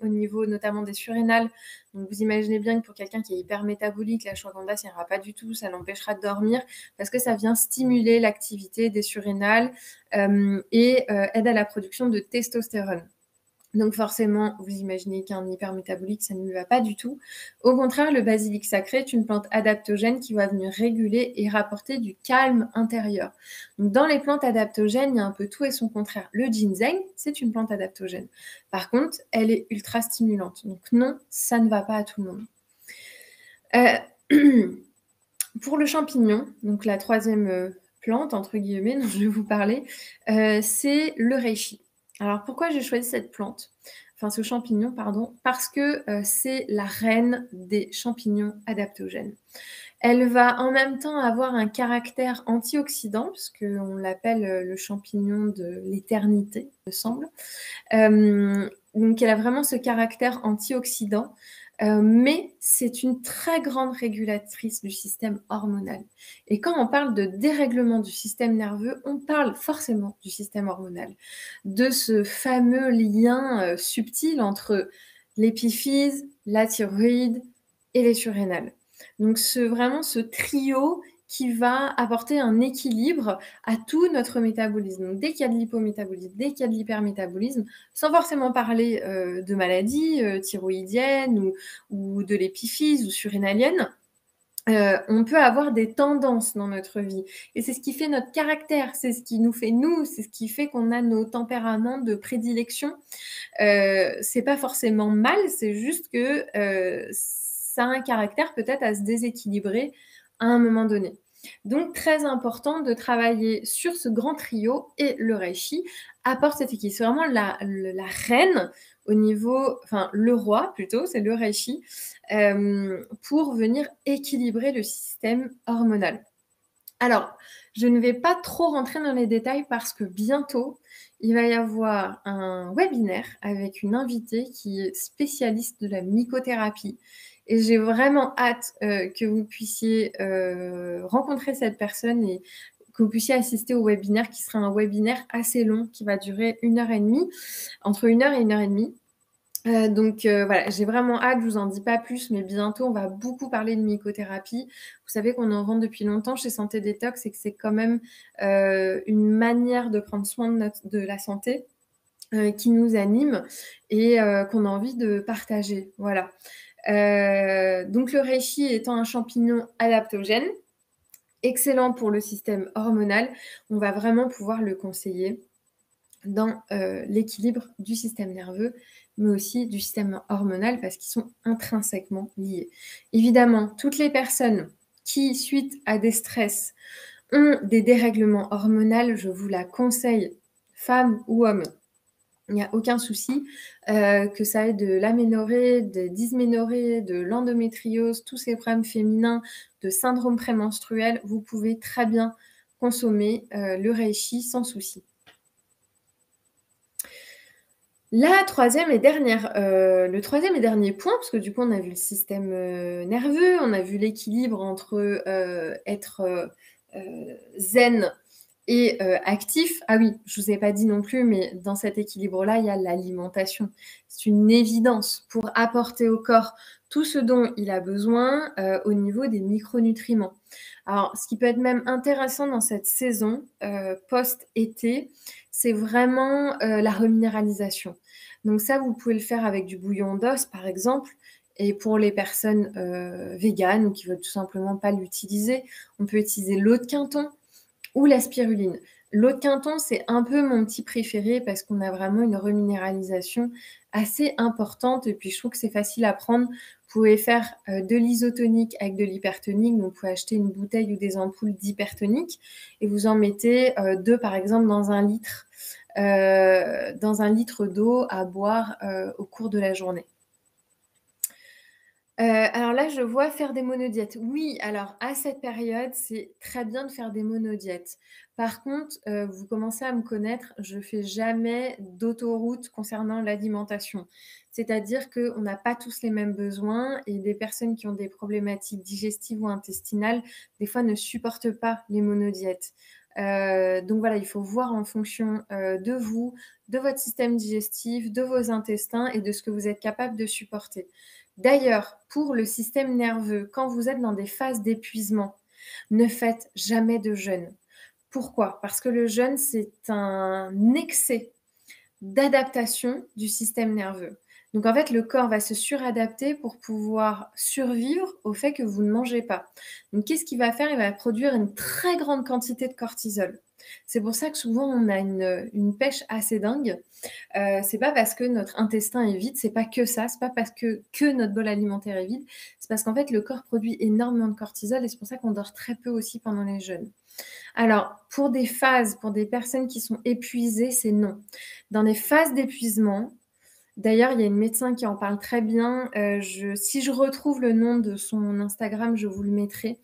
au niveau notamment des surrénales. Donc vous imaginez bien que pour quelqu'un qui est hypermétabolique, l'ashwagandha ça ira pas du tout, ça l'empêchera de dormir parce que ça vient stimuler l'activité des surrénales, et aide à la production de testostérone. Donc forcément, vous imaginez qu'un hypermétabolique, ça ne lui va pas du tout. Au contraire, le basilic sacré est une plante adaptogène qui va venir réguler et rapporter du calme intérieur. Donc dans les plantes adaptogènes, il y a un peu tout et son contraire. Le ginseng, c'est une plante adaptogène. Par contre, elle est ultra stimulante. Donc non, ça ne va pas à tout le monde. Pour le champignon, donc la troisième plante, entre guillemets, dont je vais vous parler, c'est le reishi. Alors pourquoi j'ai choisi cette plante, enfin ce champignon, pardon, parce que c'est la reine des champignons adaptogènes. Elle va en même temps avoir un caractère antioxydant, puisqu'on l'appelle le champignon de l'éternité, me semble. Donc elle a vraiment ce caractère antioxydant. Mais c'est une très grande régulatrice du système hormonal. Et quand on parle de dérèglement du système nerveux, on parle forcément du système hormonal, de ce fameux lien subtil entre l'épiphyse, la thyroïde et les surrénales. Donc vraiment ce trio qui va apporter un équilibre à tout notre métabolisme. Donc, dès qu'il y a de l'hypométabolisme, dès qu'il y a de l'hypermétabolisme, sans forcément parler de maladies thyroïdiennes ou de l'épiphyse ou surrénalienne, on peut avoir des tendances dans notre vie. Et c'est ce qui fait notre caractère, c'est ce qui nous fait nous, c'est ce qui fait qu'on a nos tempéraments de prédilection. C'est pas forcément mal, c'est juste que ça a un caractère peut-être à se déséquilibrer à un moment donné. Donc très important de travailler sur ce grand trio et le reishi apporte cet équilibre. C'est vraiment la reine au niveau, enfin le roi plutôt, c'est le reishi, pour venir équilibrer le système hormonal. Alors, je ne vais pas trop rentrer dans les détails parce que bientôt, il va y avoir un webinaire avec une invitée qui est spécialiste de la mycothérapie. Et j'ai vraiment hâte que vous puissiez rencontrer cette personne et que vous puissiez assister au webinaire qui sera un webinaire assez long qui va durer 1h30, entre 1h et 1h30. Donc voilà, j'ai vraiment hâte, je vous en dis pas plus, mais bientôt on va beaucoup parler de mycothérapie. Vous savez qu'on en vend depuis longtemps chez Santé Détox et que c'est quand même une manière de prendre soin de la santé qui nous anime et qu'on a envie de partager. Voilà. Donc le reishi étant un champignon adaptogène, excellent pour le système hormonal, on va vraiment pouvoir le conseiller dans l'équilibre du système nerveux, mais aussi du système hormonal parce qu'ils sont intrinsèquement liés. Évidemment, toutes les personnes qui, suite à des stress, ont des dérèglements hormonaux, je vous la conseille, femmes ou hommes. Il n'y a aucun souci, que ça ait de l'aménorrhée, de dysménorrhée, de l'endométriose, tous ces problèmes féminins, de syndrome prémenstruel, vous pouvez très bien consommer le reishi sans souci. Le troisième et dernier point, parce que du coup on a vu le système nerveux, on a vu l'équilibre entre être zen et actif. Ah oui, je ne vous ai pas dit non plus, mais dans cet équilibre-là, il y a l'alimentation. C'est une évidence pour apporter au corps tout ce dont il a besoin au niveau des micronutriments. Alors, ce qui peut être même intéressant dans cette saison post-été, c'est vraiment la reminéralisation. Donc ça, vous pouvez le faire avec du bouillon d'os, par exemple. Et pour les personnes véganes ou qui ne veulent tout simplement pas l'utiliser, on peut utiliser l'eau de Quinton ou la spiruline. L'eau de Quinton, c'est un peu mon petit préféré parce qu'on a vraiment une reminéralisation assez importante et puis je trouve que c'est facile à prendre. Vous pouvez faire de l'isotonique avec de l'hypertonique, donc vous pouvez acheter une bouteille ou des ampoules d'hypertonique et vous en mettez 2 par exemple dans un litre d'eau à boire au cours de la journée. Alors là, je vois faire des monodiètes. Oui, alors à cette période, c'est très bien de faire des monodiètes. Par contre, vous commencez à me connaître, je fais jamais d'autoroute concernant l'alimentation. C'est-à-dire qu'on n'a pas tous les mêmes besoins et des personnes qui ont des problématiques digestives ou intestinales, des fois ne supportent pas les monodiètes. Donc voilà, il faut voir en fonction, de vous, de votre système digestif, de vos intestins et de ce que vous êtes capable de supporter. D'ailleurs, pour le système nerveux, quand vous êtes dans des phases d'épuisement, ne faites jamais de jeûne. Pourquoi? Parce que le jeûne, c'est un excès d'adaptation du système nerveux. Donc en fait, le corps va se suradapter pour pouvoir survivre au fait que vous ne mangez pas. Donc qu'est-ce qu'il va faire? Il va produire une très grande quantité de cortisol. C'est pour ça que souvent on a une pêche assez dingue. C'est pas parce que notre intestin est vide, c'est pas que ça, c'est pas parce que notre bol alimentaire est vide, c'est parce qu'en fait le corps produit énormément de cortisol et c'est pour ça qu'on dort très peu aussi pendant les jeûnes. Alors, pour des phases, pour des personnes qui sont épuisées, c'est non. Dans les phases d'épuisement, d'ailleurs, il y a une médecin qui en parle très bien. Si je retrouve le nom de son Instagram, je vous le mettrai.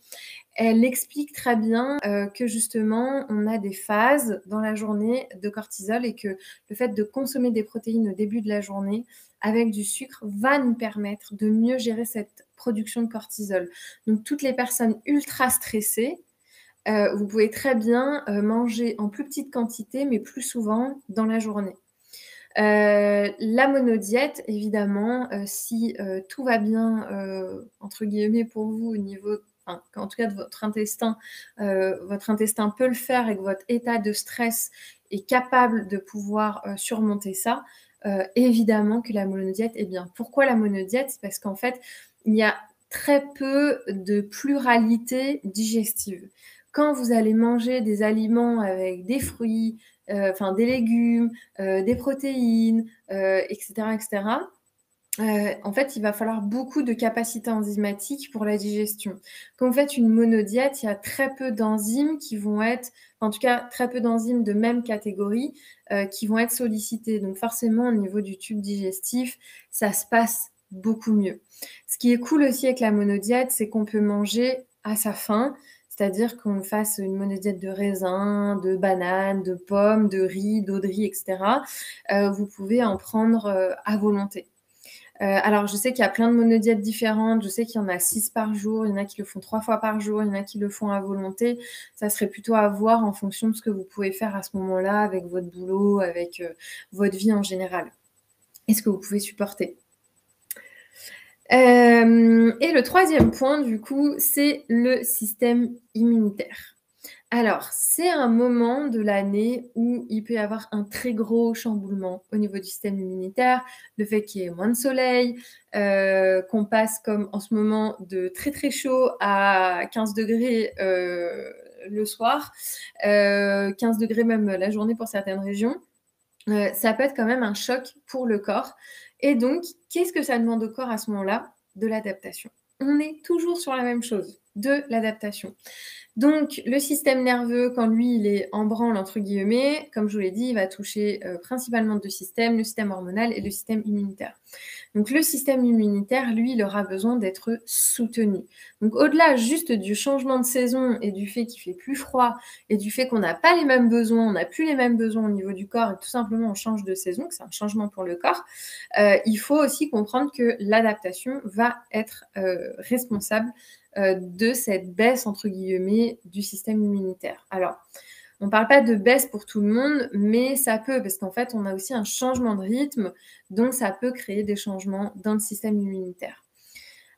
Elle explique très bien que justement, on a des phases dans la journée de cortisol et que le fait de consommer des protéines au début de la journée avec du sucre va nous permettre de mieux gérer cette production de cortisol. Donc, toutes les personnes ultra stressées, vous pouvez très bien manger en plus petite quantité, mais plus souvent dans la journée. La monodiète, évidemment, si tout va bien, entre guillemets, pour vous au niveau, enfin, en tout cas de votre intestin peut le faire et que votre état de stress est capable de pouvoir surmonter ça, évidemment que la monodiète est bien. Pourquoi la monodiète? C'est parce qu'en fait, il y a très peu de pluralité digestive. Quand vous allez manger des aliments avec des fruits, enfin des légumes, des protéines, etc., etc., en fait, il va falloir beaucoup de capacité enzymatique pour la digestion. Quand vous faites une monodiète, il y a très peu d'enzymes qui vont être, en tout cas très peu d'enzymes de même catégorie, qui vont être sollicités. Donc forcément, au niveau du tube digestif, ça se passe beaucoup mieux. Ce qui est cool aussi avec la monodiète, c'est qu'on peut manger à sa faim, c'est-à-dire qu'on fasse une monodiète de raisin, de bananes, de pommes, de riz, d'eau de riz, etc. Vous pouvez en prendre à volonté. Alors, je sais qu'il y a plein de monodiètes différentes. Je sais qu'il y en a 6 par jour. Il y en a qui le font 3 fois par jour. Il y en a qui le font à volonté. Ça serait plutôt à voir en fonction de ce que vous pouvez faire à ce moment-là avec votre boulot, avec votre vie en général. Et ce que vous pouvez supporter. Et le troisième point, du coup, c'est le système immunitaire. Alors, c'est un moment de l'année où il peut y avoir un très gros chamboulement au niveau du système immunitaire, le fait qu'il y ait moins de soleil, qu'on passe comme en ce moment de très très chaud à 15 degrés le soir, 15 degrés même la journée pour certaines régions. Ça peut être quand même un choc pour le corps. Et donc, qu'est-ce que ça demande au corps à ce moment-là? De l'adaptation. On est toujours sur la même chose, de l'adaptation. Donc, le système nerveux, quand lui, il est en branle, entre guillemets, comme je vous l'ai dit, il va toucher principalement deux systèmes, le système hormonal et le système immunitaire. Donc, le système immunitaire, lui, il aura besoin d'être soutenu. Donc, au-delà juste du changement de saison et du fait qu'il fait plus froid et du fait qu'on n'a pas les mêmes besoins, on n'a plus les mêmes besoins au niveau du corps et tout simplement on change de saison, que c'est un changement pour le corps, il faut aussi comprendre que l'adaptation va être responsable de cette baisse, entre guillemets, du système immunitaire. Alors, on ne parle pas de baisse pour tout le monde, mais ça peut, parce qu'en fait, on a aussi un changement de rythme, donc ça peut créer des changements dans le système immunitaire.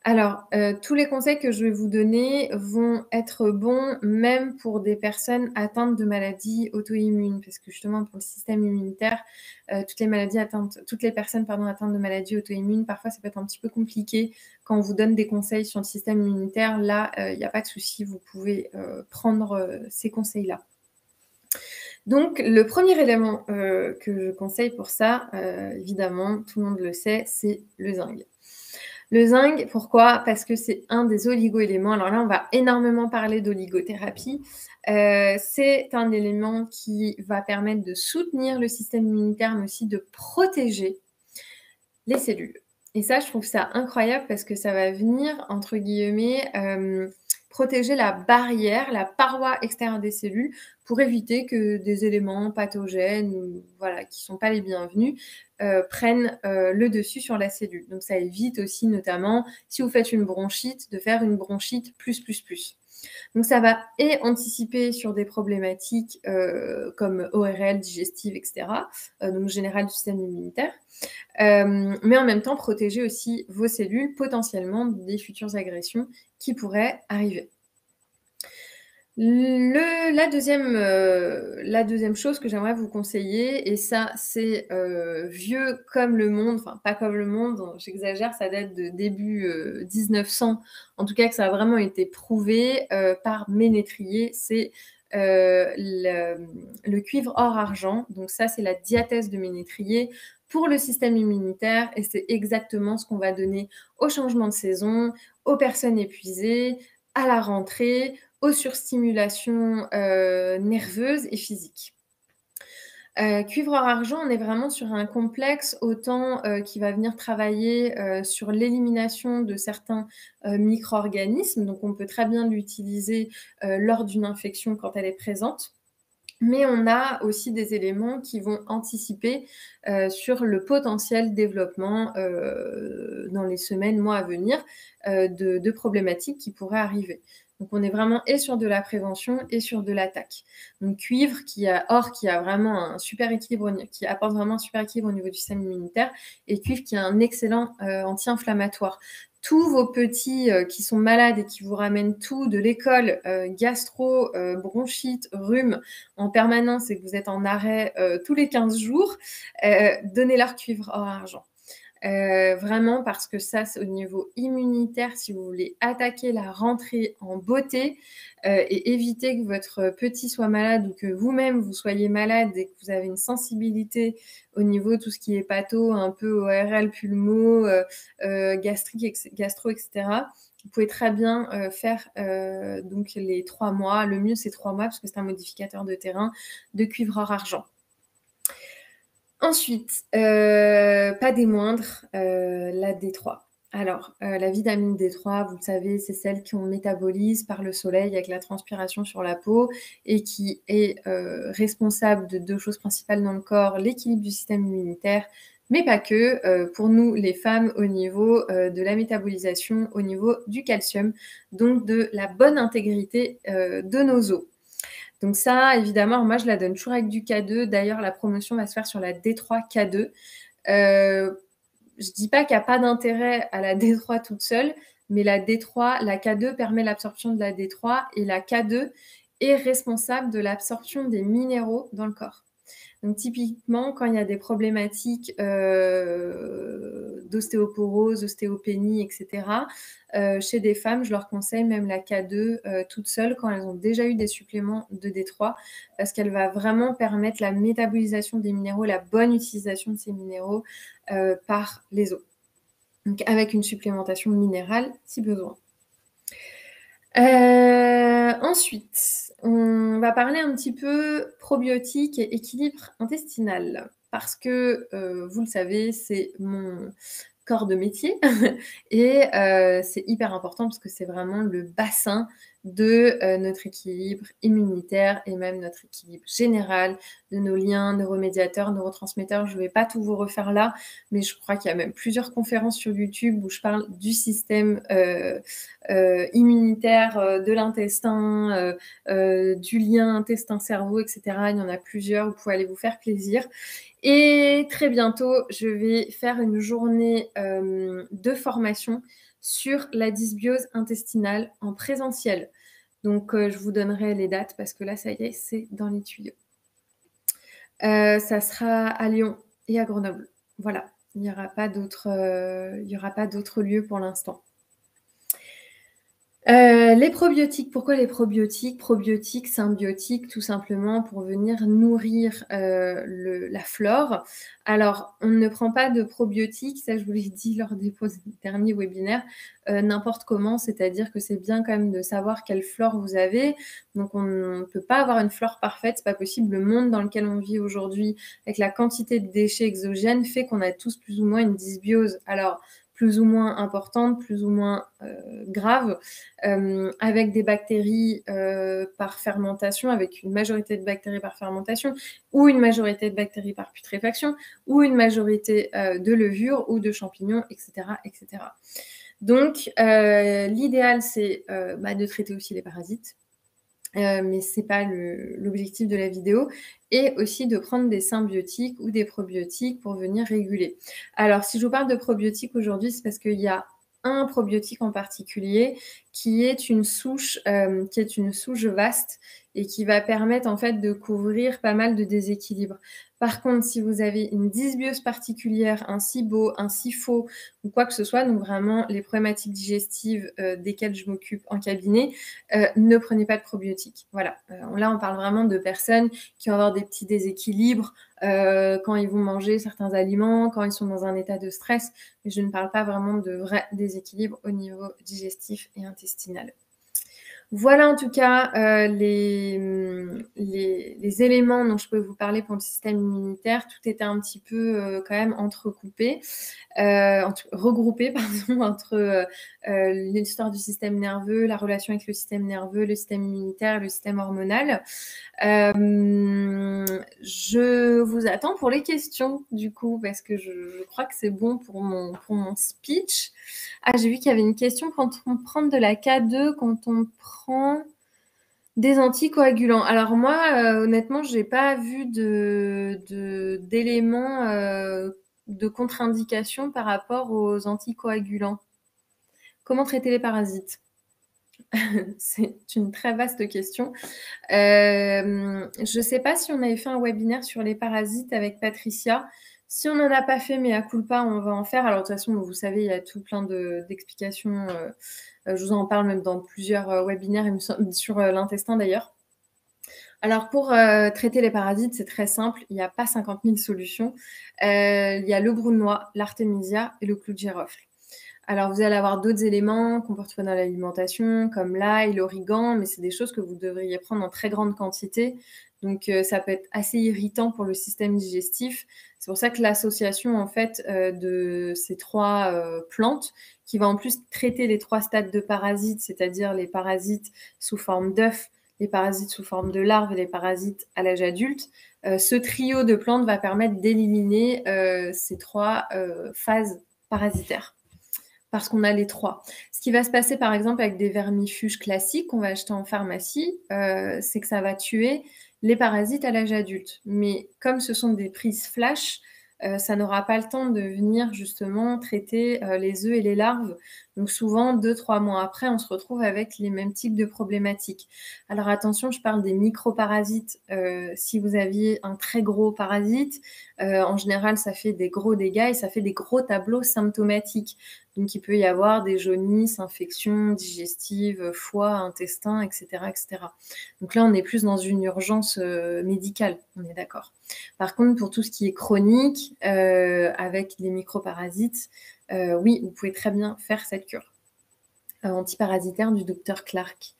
Alors, tous les conseils que je vais vous donner vont être bons même pour des personnes atteintes de maladies auto-immunes, parce que justement pour le système immunitaire, toutes les personnes atteintes de maladies auto-immunes, parfois ça peut être un petit peu compliqué quand on vous donne des conseils sur le système immunitaire. Là, il n'y a pas de souci, vous pouvez prendre ces conseils-là. Donc le premier élément, que je conseille pour ça, évidemment, tout le monde le sait, c'est le zinc. Le zinc, pourquoi? Parce que c'est un des oligo-éléments. Alors là, on va énormément parler d'oligothérapie. C'est un élément qui va permettre de soutenir le système immunitaire, mais aussi de protéger les cellules. Et ça, je trouve ça incroyable parce que ça va venir, entre guillemets, protéger la barrière, la paroi extérieure des cellules pour éviter que des éléments pathogènes ou voilà, qui ne sont pas les bienvenus prennent le dessus sur la cellule. Donc ça évite aussi notamment, si vous faites une bronchite, de faire une bronchite plus, plus, plus. Donc ça va et anticiper sur des problématiques comme ORL, digestive, etc., donc générale du système immunitaire, mais en même temps protéger aussi vos cellules potentiellement des futures agressions qui pourraient arriver. La deuxième chose que j'aimerais vous conseiller, et ça c'est vieux comme le monde, enfin pas comme le monde, j'exagère, ça date de début 1900, en tout cas que ça a vraiment été prouvé par Ménétrier, c'est le cuivre or-argent. Donc ça c'est la diathèse de Ménétrier pour le système immunitaire, et c'est exactement ce qu'on va donner au changement de saison, aux personnes épuisées, à la rentrée, aux surstimulations nerveuses et physiques. Cuivre or argent, on est vraiment sur un complexe autant qui va venir travailler sur l'élimination de certains micro-organismes. Donc on peut très bien l'utiliser lors d'une infection quand elle est présente. Mais on a aussi des éléments qui vont anticiper sur le potentiel développement dans les semaines, mois à venir de problématiques qui pourraient arriver. Donc on est vraiment et sur de la prévention et sur de l'attaque. Donc cuivre or qui a vraiment un super équilibre, qui apporte vraiment un super équilibre au niveau du système immunitaire, et cuivre qui a un excellent anti-inflammatoire. Tous vos petits qui sont malades et qui vous ramènent tout de l'école, gastro, bronchite, rhume en permanence et que vous êtes en arrêt tous les 15 jours, donnez-leur cuivre or argent. Vraiment parce que ça, c'est au niveau immunitaire, si vous voulez attaquer la rentrée en beauté et éviter que votre petit soit malade ou que vous-même vous soyez malade et que vous avez une sensibilité au niveau de tout ce qui est patho, un peu ORL, pulmo, gastrique, gastro, etc. Vous pouvez très bien faire donc les 3 mois. Le mieux, c'est 3 mois parce que c'est un modificateur de terrain de cuivre or argent. Ensuite, pas des moindres, la D3. Alors, la vitamine D3, vous le savez, c'est celle qu'on métabolise par le soleil avec la transpiration sur la peau et qui est responsable de 2 choses principales dans le corps, l'équilibre du système immunitaire, mais pas que, pour nous les femmes au niveau de la métabolisation, au niveau du calcium, donc de la bonne intégrité de nos os. Donc ça, évidemment, moi, je la donne toujours avec du K2. D'ailleurs, la promotion va se faire sur la D3 K2. Je dis pas qu'il n'y a pas d'intérêt à la D3 toute seule, mais la D3, la K2 permet l'absorption de la D3 et la K2 est responsable de l'absorption des minéraux dans le corps. Donc typiquement, quand il y a des problématiques d'ostéoporose, ostéopénie, etc., chez des femmes, je leur conseille même la K2 toute seule quand elles ont déjà eu des suppléments de D3 parce qu'elle va vraiment permettre la métabolisation des minéraux, la bonne utilisation de ces minéraux par les os. Donc avec une supplémentation minérale si besoin. Ensuite, on va parler un petit peu probiotiques et équilibre intestinal parce que, vous le savez, c'est mon corps de métier et c'est hyper important parce que c'est vraiment le bassin de notre équilibre immunitaire et même notre équilibre général, de nos liens neuromédiateurs, neurotransmetteurs. Je ne vais pas tout vous refaire là, mais je crois qu'il y a même plusieurs conférences sur YouTube où je parle du système immunitaire, de l'intestin, du lien intestin-cerveau, etc. Il y en a plusieurs, vous pouvez aller vous faire plaisir. Et très bientôt, je vais faire une journée de formation sur la dysbiose intestinale en présentiel. Donc, je vous donnerai les dates parce que là, ça y est, c'est dans les tuyaux. Ça sera à Lyon et à Grenoble. Voilà, il n'y aura pas d'autres lieux pour l'instant. Les probiotiques, pourquoi les probiotiques? Probiotiques, symbiotiques, tout simplement pour venir nourrir, la flore. Alors, on ne prend pas de probiotiques, ça je vous l'ai dit lors des derniers webinaires, n'importe comment, c'est-à-dire que c'est bien quand même de savoir quelle flore vous avez. Donc on ne peut pas avoir une flore parfaite, c'est pas possible. Le monde dans lequel on vit aujourd'hui, avec la quantité de déchets exogènes, fait qu'on a tous plus ou moins une dysbiose. Alors, plus ou moins importante, plus ou moins, grave, avec des bactéries par fermentation, avec une majorité de bactéries par fermentation, ou une majorité de bactéries par putréfaction, ou une majorité de levures ou de champignons, etc. etc. Donc, l'idéal, c'est de traiter aussi les parasites. Mais ce n'est pas l'objectif de la vidéo, et aussi de prendre des symbiotiques ou des probiotiques pour venir réguler. Alors, si je vous parle de probiotiques aujourd'hui, c'est parce qu'il y a un probiotique en particulier qui est une souche vaste et qui va permettre en fait de couvrir pas mal de déséquilibres. Par contre, si vous avez une dysbiose particulière, un SIBO, un SIFO ou quoi que ce soit, donc vraiment les problématiques digestives desquelles je m'occupe en cabinet, ne prenez pas de probiotiques. Voilà. Là, on parle vraiment de personnes qui vont avoir des petits déséquilibres quand ils vont manger certains aliments, quand ils sont dans un état de stress. Mais je ne parle pas vraiment de vrais déséquilibres au niveau digestif et intestinal. Voilà en tout cas les éléments dont je peux vous parler pour le système immunitaire. Tout était un petit peu quand même entrecoupé, regroupé pardon, entre l'histoire du système nerveux, la relation avec le système nerveux, le système immunitaire, le système hormonal. Je vous attends pour les questions du coup, parce que je crois que c'est bon pour mon speech. Ah, j'ai vu qu'il y avait une question quand on prend de la K2, quand on prend des anticoagulants. Alors moi, honnêtement, j'ai pas vu d'éléments de contre-indication par rapport aux anticoagulants. Comment traiter les parasites? C'est une très vaste question. Je sais pas si on avait fait un webinaire sur les parasites avec Patricia. Si on n'en a pas fait, mais à culpa, on va en faire. Alors, de toute façon, vous savez, il y a tout plein d'explications. Je vous en parle même dans plusieurs webinaires sur l'intestin d'ailleurs. Alors, pour traiter les parasites, c'est très simple. Il n'y a pas 50 000 solutions. Il y a le brou de noix, l'artémisia et le clou de girofle. Alors, vous allez avoir d'autres éléments qu'on peut retrouver dans l'alimentation, comme l'ail, l'origan, mais c'est des choses que vous devriez prendre en très grande quantité. Donc, ça peut être assez irritant pour le système digestif. C'est pour ça que l'association, en fait, de ces trois plantes, qui va en plus traiter les trois stades de parasites, c'est-à-dire les parasites sous forme d'œufs, les parasites sous forme de larves et les parasites à l'âge adulte, ce trio de plantes va permettre d'éliminer ces trois phases parasitaires, parce qu'on a les trois. Ce qui va se passer, par exemple, avec des vermifuges classiques qu'on va acheter en pharmacie, c'est que ça va tuer les parasites à l'âge adulte. Mais comme ce sont des prises flash, ça n'aura pas le temps de venir justement traiter les œufs et les larves. Donc souvent, 2-3 mois après, on se retrouve avec les mêmes types de problématiques. Alors attention, je parle des microparasites. Si vous aviez un très gros parasite, en général, ça fait des gros dégâts et ça fait des gros tableaux symptomatiques. Donc, il peut y avoir des jaunisses, infections digestives, foie, intestin, etc., etc. Donc là, on est plus dans une urgence médicale, on est d'accord. Par contre, pour tout ce qui est chronique, avec les microparasites, oui, vous pouvez très bien faire cette cure antiparasitaire du docteur Clark.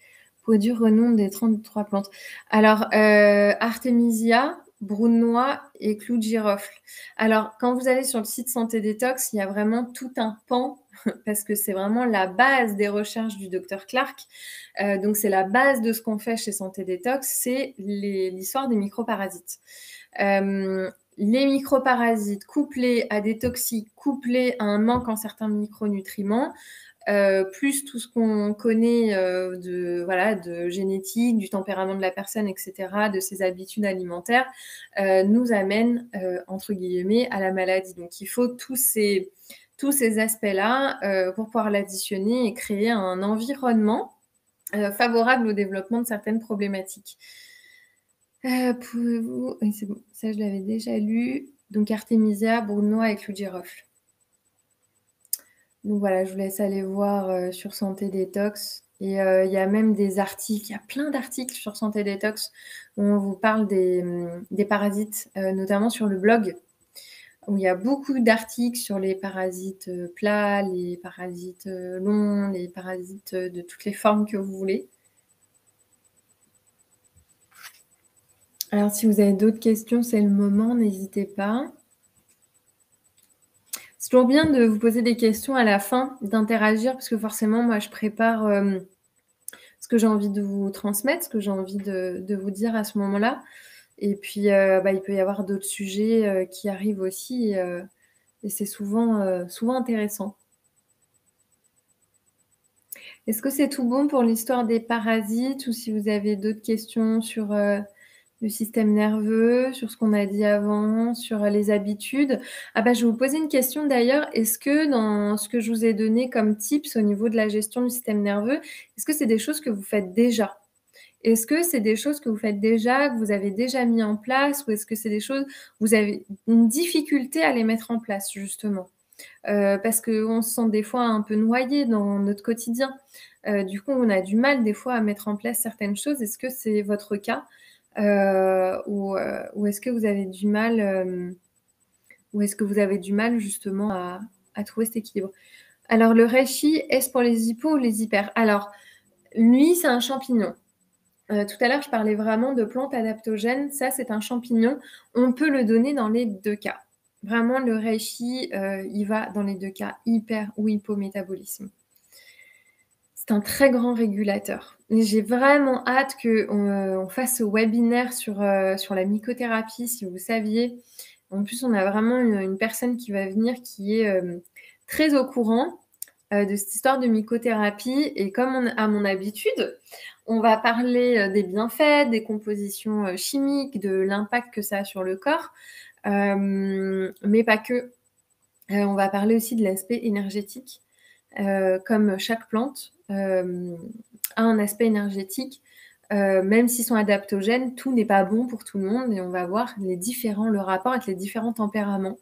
Peau dure, renom des 33 plantes. Alors, Artemisia, brou de noix et clou de girofle. Alors, quand vous allez sur le site Santé Détox, il y a vraiment tout un pan, parce que c'est vraiment la base des recherches du docteur Clark. Donc, c'est la base de ce qu'on fait chez Santé Détox, c'est l'histoire des microparasites. Les microparasites couplés à des toxiques, couplés à un manque en certains micronutriments, plus tout ce qu'on connaît de génétique, du tempérament de la personne, etc., de ses habitudes alimentaires, nous amène, entre guillemets, à la maladie. Donc, il faut tous ces aspects-là pour pouvoir l'additionner et créer un environnement favorable au développement de certaines problématiques. Pouvez-vous... Oui, c'est bon, ça je l'avais déjà lu. Donc, Artemisia, brou de noix et clou de girofle. Donc voilà, je vous laisse aller voir sur Santé Détox. Et il y a même des articles, il y a plein d'articles sur Santé Détox où on vous parle des parasites, notamment sur le blog, où il y a beaucoup d'articles sur les parasites plats, les parasites longs, les parasites de toutes les formes que vous voulez. Alors, si vous avez d'autres questions, c'est le moment, n'hésitez pas. C'est toujours bien de vous poser des questions à la fin, d'interagir, parce que forcément, moi, je prépare ce que j'ai envie de vous transmettre, ce que j'ai envie de vous dire à ce moment-là. Et puis, il peut y avoir d'autres sujets qui arrivent aussi, et c'est souvent intéressant. Est-ce que c'est tout bon pour l'histoire des parasites ou si vous avez d'autres questions sur le système nerveux, sur ce qu'on a dit avant, sur les habitudes? Ah bah, je vais vous poser une question d'ailleurs. Est-ce que dans ce que je vous ai donné comme tips au niveau de la gestion du système nerveux, est-ce que c'est des choses que vous faites déjà? Est-ce que c'est des choses que vous faites déjà, que vous avez déjà mis en place ou est-ce que c'est des choses vous avez une difficulté à les mettre en place justement? Parce qu'on se sent des fois un peu noyé dans notre quotidien. Du coup, on a du mal des fois à mettre en place certaines choses. Est-ce que c'est votre cas? Ou est-ce que vous avez du mal, ou est-ce que vous avez du mal justement à trouver cet équilibre? Alors le reishi, est-ce pour les hypos ou les hyper? Alors, lui, c'est un champignon. Tout à l'heure, je parlais vraiment de plantes adaptogènes. Ça, c'est un champignon. On peut le donner dans les 2 cas. Vraiment, le reishi, il va dans les 2 cas, hyper ou hypométabolisme. C'est un très grand régulateur. Et j'ai vraiment hâte qu'on fasse ce webinaire sur la mycothérapie, si vous saviez. En plus, on a vraiment une personne qui va venir qui est très au courant de cette histoire de mycothérapie. Et comme à mon habitude, on va parler des bienfaits, des compositions chimiques, de l'impact que ça a sur le corps, mais pas que. On va parler aussi de l'aspect énergétique, comme chaque plante a un aspect énergétique. Même s'ils sont adaptogènes, tout n'est pas bon pour tout le monde et on va voir le rapport avec les différents tempéraments.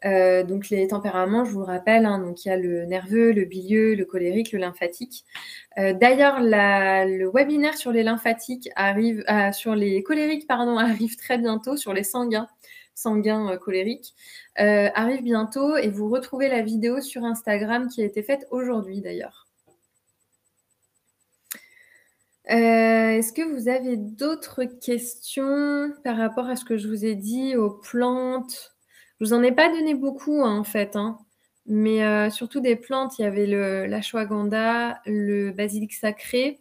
Donc les tempéraments, je vous le rappelle, hein, donc il y a le nerveux, le bilieux, le colérique, le lymphatique. D'ailleurs, le webinaire sur les lymphatiques sur les colériques, pardon, arrive très bientôt, sur les sanguins colériques, arrive bientôt et vous retrouvez la vidéo sur Instagram qui a été faite aujourd'hui d'ailleurs. Est-ce que vous avez d'autres questions par rapport à ce que je vous ai dit, aux plantes? Je vous en ai pas donné beaucoup, hein, en fait, hein, mais surtout des plantes, il y avait l'ashwagandha, le basilic sacré.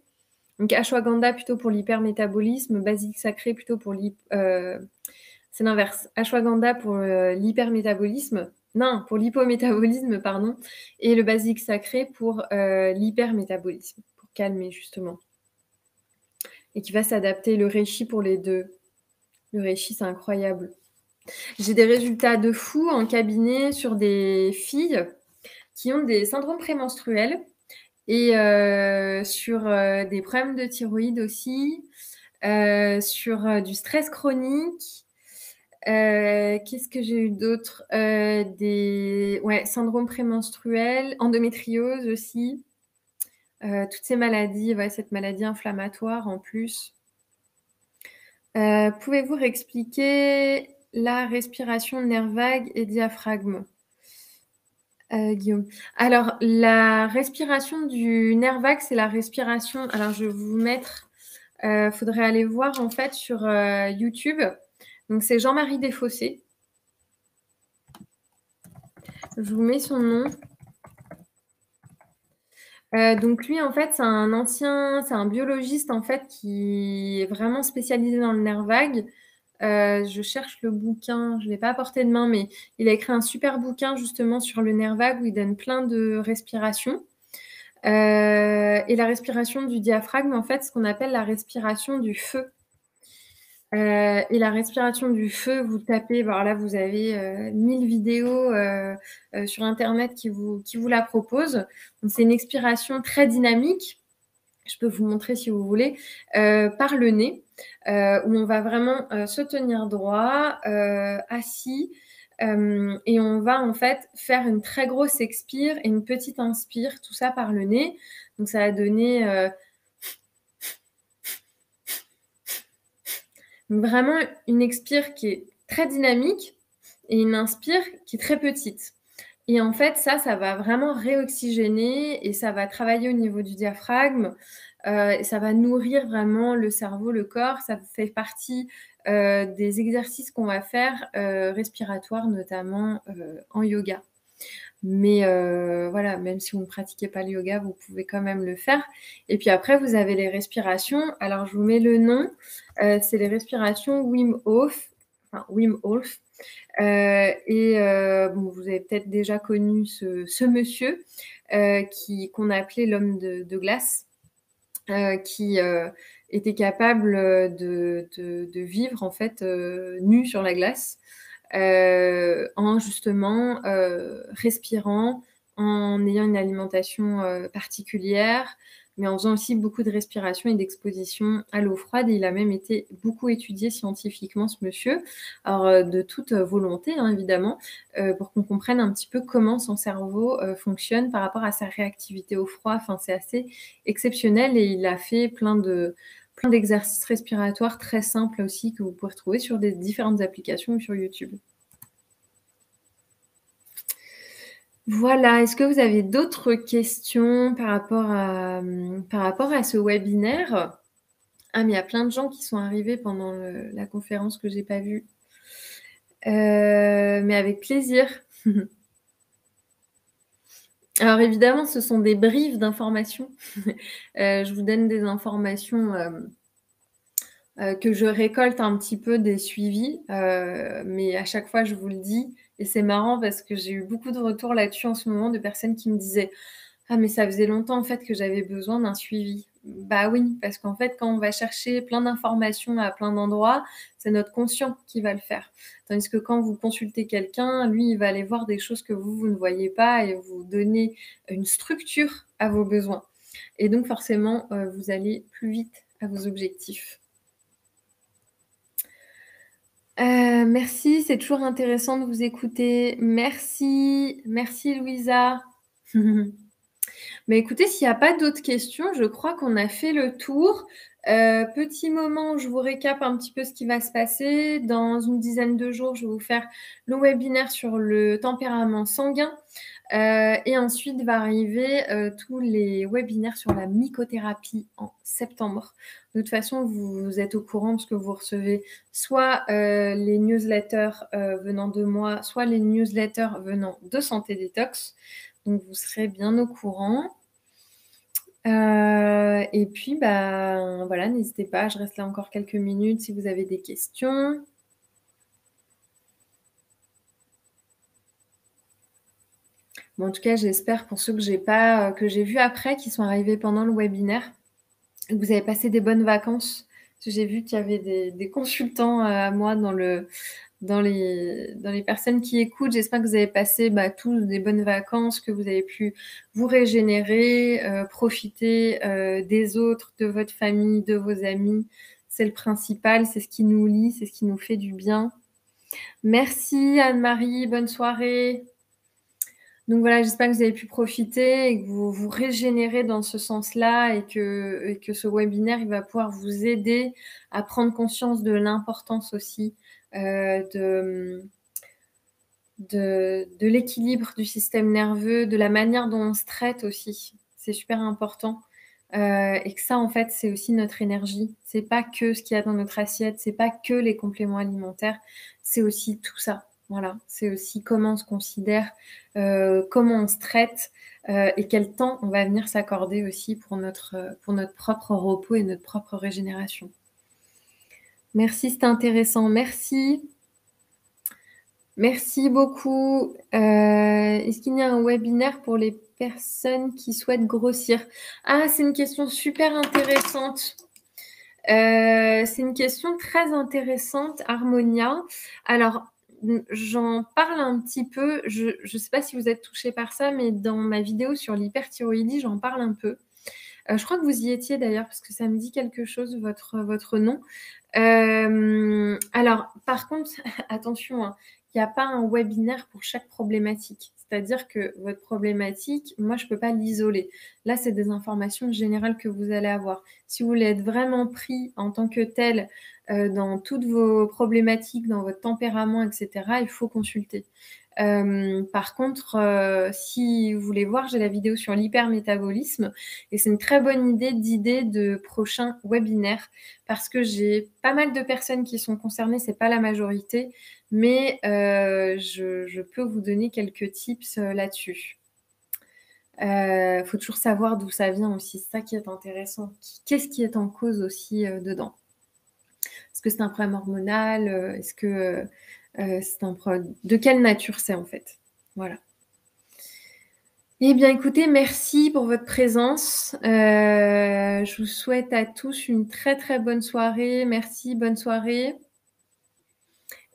Donc ashwagandha plutôt pour l'hypermétabolisme, basilic sacré plutôt pour c'est l'inverse. Ashwagandha pour l'hypermétabolisme. Non, pour l'hypométabolisme, pardon, et le basilic sacré pour l'hypermétabolisme, pour calmer justement. Et qui va s'adapter. Le reishi pour les 2. Le reishi, c'est incroyable. J'ai des résultats de fou en cabinet sur des filles qui ont des syndromes prémenstruels et sur des problèmes de thyroïde aussi, sur du stress chronique. Qu'est-ce que j'ai eu d'autre? Syndrome prémenstruel, endométriose aussi. Toutes ces maladies, cette maladie inflammatoire en plus. Pouvez-vous réexpliquer la respiration nerf vague et diaphragme, Guillaume? Alors, la respiration du nerf vague, c'est la respiration. Alors, je vais vous mettre. Faudrait aller voir en fait sur YouTube. Donc, c'est Jean-Marie Desfossés. Je vous mets son nom. Donc lui, en fait, c'est un biologiste en fait qui est vraiment spécialisé dans le nerf vague. Je cherche le bouquin, je l'ai pas à portée de main, mais il a écrit un super bouquin justement sur le nerf vague où il donne plein de respirations. Et la respiration du diaphragme, en fait, ce qu'on appelle la respiration du feu. Et la respiration du feu, vous tapez, là vous avez 1000 vidéos sur internet qui vous la proposent. Donc c'est une expiration très dynamique. Je peux vous montrer si vous voulez, par le nez, où on va vraiment se tenir droit, assis, Et on va en fait faire une très grosse expire et une petite inspire, tout ça par le nez. Donc ça va donner vraiment une expire qui est très dynamique et une inspire qui est très petite. Et en fait, ça va vraiment réoxygéner et ça va travailler au niveau du diaphragme, et ça va nourrir vraiment le cerveau, le corps. Ça fait partie, des exercices qu'on va faire, respiratoires notamment, en yoga. Mais voilà, même si vous ne pratiquez pas le yoga, vous pouvez quand même le faire. Et puis après, vous avez les respirations. Alors, je vous mets le nom. C'est les respirations Wim Hof, enfin Wim Hof. Bon, vous avez peut-être déjà connu ce monsieur qu'on a appelé l'homme de glace, qui était capable de vivre en fait nu sur la glace en justement respirant, en ayant une alimentation particulière, mais en faisant aussi beaucoup de respiration et d'exposition à l'eau froide. Et il a même été beaucoup étudié scientifiquement, ce monsieur. Alors, de toute volonté, hein, évidemment, pour qu'on comprenne un petit peu comment son cerveau fonctionne par rapport à sa réactivité au froid. Enfin, c'est assez exceptionnel et il a fait plein d'exercices respiratoires très simples aussi que vous pouvez retrouver sur des différentes applications ou sur YouTube. Voilà, est-ce que vous avez d'autres questions par rapport à ce webinaire? Ah, mais il y a plein de gens qui sont arrivés pendant la conférence que j'ai pas vue. Mais avec plaisir. Alors évidemment, ce sont des briefs d'informations. Je vous donne des informations que je récolte un petit peu des suivis, mais à chaque fois, je vous le dis, et c'est marrant parce que j'ai eu beaucoup de retours là-dessus en ce moment de personnes qui me disaient: «Ah mais ça faisait longtemps en fait que j'avais besoin d'un suivi». Bah oui, parce qu'en fait, quand on va chercher plein d'informations à plein d'endroits, c'est notre conscient qui va le faire. Tandis que quand vous consultez quelqu'un, lui, il va aller voir des choses que vous ne voyez pas et vous donner une structure à vos besoins. Et donc forcément, vous allez plus vite à vos objectifs. Merci, c'est toujours intéressant de vous écouter. Merci, merci Louisa. Mais écoutez, s'il y a pas d'autres questions, je crois qu'on a fait le tour. Petit moment, je vous récap un petit peu ce qui va se passer. Dans une dizaine de jours, je vais vous faire le webinaire sur le tempérament sanguin. Et ensuite va arriver tous les webinaires sur la mycothérapie en septembre. De toute façon, vous êtes au courant parce que vous recevez soit les newsletters venant de moi, soit les newsletters venant de Santé Détox. Donc, vous serez bien au courant. Et puis, bah, voilà, n'hésitez pas, je reste là encore quelques minutes si vous avez des questions. Bon, en tout cas, j'espère pour ceux que j'ai vus après, qui sont arrivés pendant le webinaire, que vous avez passé des bonnes vacances. Parce que j'ai vu qu'il y avait des consultants à moi dans les personnes qui écoutent. J'espère que vous avez passé tous des bonnes vacances, que vous avez pu vous régénérer, profiter des autres, de votre famille, de vos amis. C'est le principal, c'est ce qui nous lie, c'est ce qui nous fait du bien. Merci Anne-Marie, bonne soirée. Donc voilà, j'espère que vous avez pu profiter et que vous vous régénérez dans ce sens-là et que ce webinaire, il va pouvoir vous aider à prendre conscience de l'importance aussi de l'équilibre du système nerveux, de la manière dont on se traite aussi. C'est super important. Et que ça, en fait, c'est aussi notre énergie. C'est pas que ce qu'il y a dans notre assiette, c'est pas que les compléments alimentaires, c'est aussi tout ça. Voilà, c'est aussi comment on se considère, comment on se traite et quel temps on va venir s'accorder aussi pour notre propre repos et notre propre régénération. Merci, c'était intéressant. Merci. Merci beaucoup. Est-ce qu'il y a un webinaire pour les personnes qui souhaitent grossir? Ah, c'est une question super intéressante. C'est une question très intéressante, Harmonia. Alors, j'en parle un petit peu. Je ne sais pas si vous êtes touché par ça, mais dans ma vidéo sur l'hyperthyroïdie, j'en parle un peu. Je crois que vous y étiez d'ailleurs, parce que ça me dit quelque chose, votre nom. Alors, par contre, attention, hein, il n'y a pas un webinaire pour chaque problématique. C'est-à-dire que votre problématique, moi, je ne peux pas l'isoler. Là, c'est des informations générales que vous allez avoir. Si vous voulez être vraiment pris en tant que tel dans toutes vos problématiques, dans votre tempérament, etc., il faut consulter. Par contre, si vous voulez voir, j'ai la vidéo sur l'hypermétabolisme et c'est une très bonne idée de prochain webinaire parce que j'ai pas mal de personnes qui sont concernées, c'est pas la majorité, mais je peux vous donner quelques tips là-dessus. Faut toujours savoir d'où ça vient aussi, c'est ça qui est intéressant. Qu'est-ce qui est en cause aussi dedans? Est-ce que c'est un problème hormonal? Est-ce que c'est un problème... De quelle nature c'est en fait? Voilà. Eh bien, écoutez, merci pour votre présence. Je vous souhaite à tous une très, très bonne soirée. Merci, bonne soirée.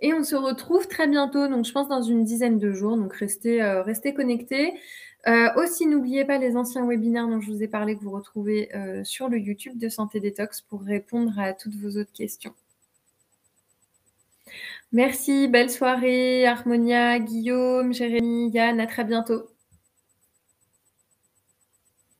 Et on se retrouve très bientôt, donc je pense dans une dizaine de jours. Donc, restez connectés. Aussi, n'oubliez pas les anciens webinaires dont je vous ai parlé que vous retrouvez sur le YouTube de Santé Détox pour répondre à toutes vos autres questions. Merci, belle soirée, Harmonia, Guillaume, Jérémy, Yann, à très bientôt.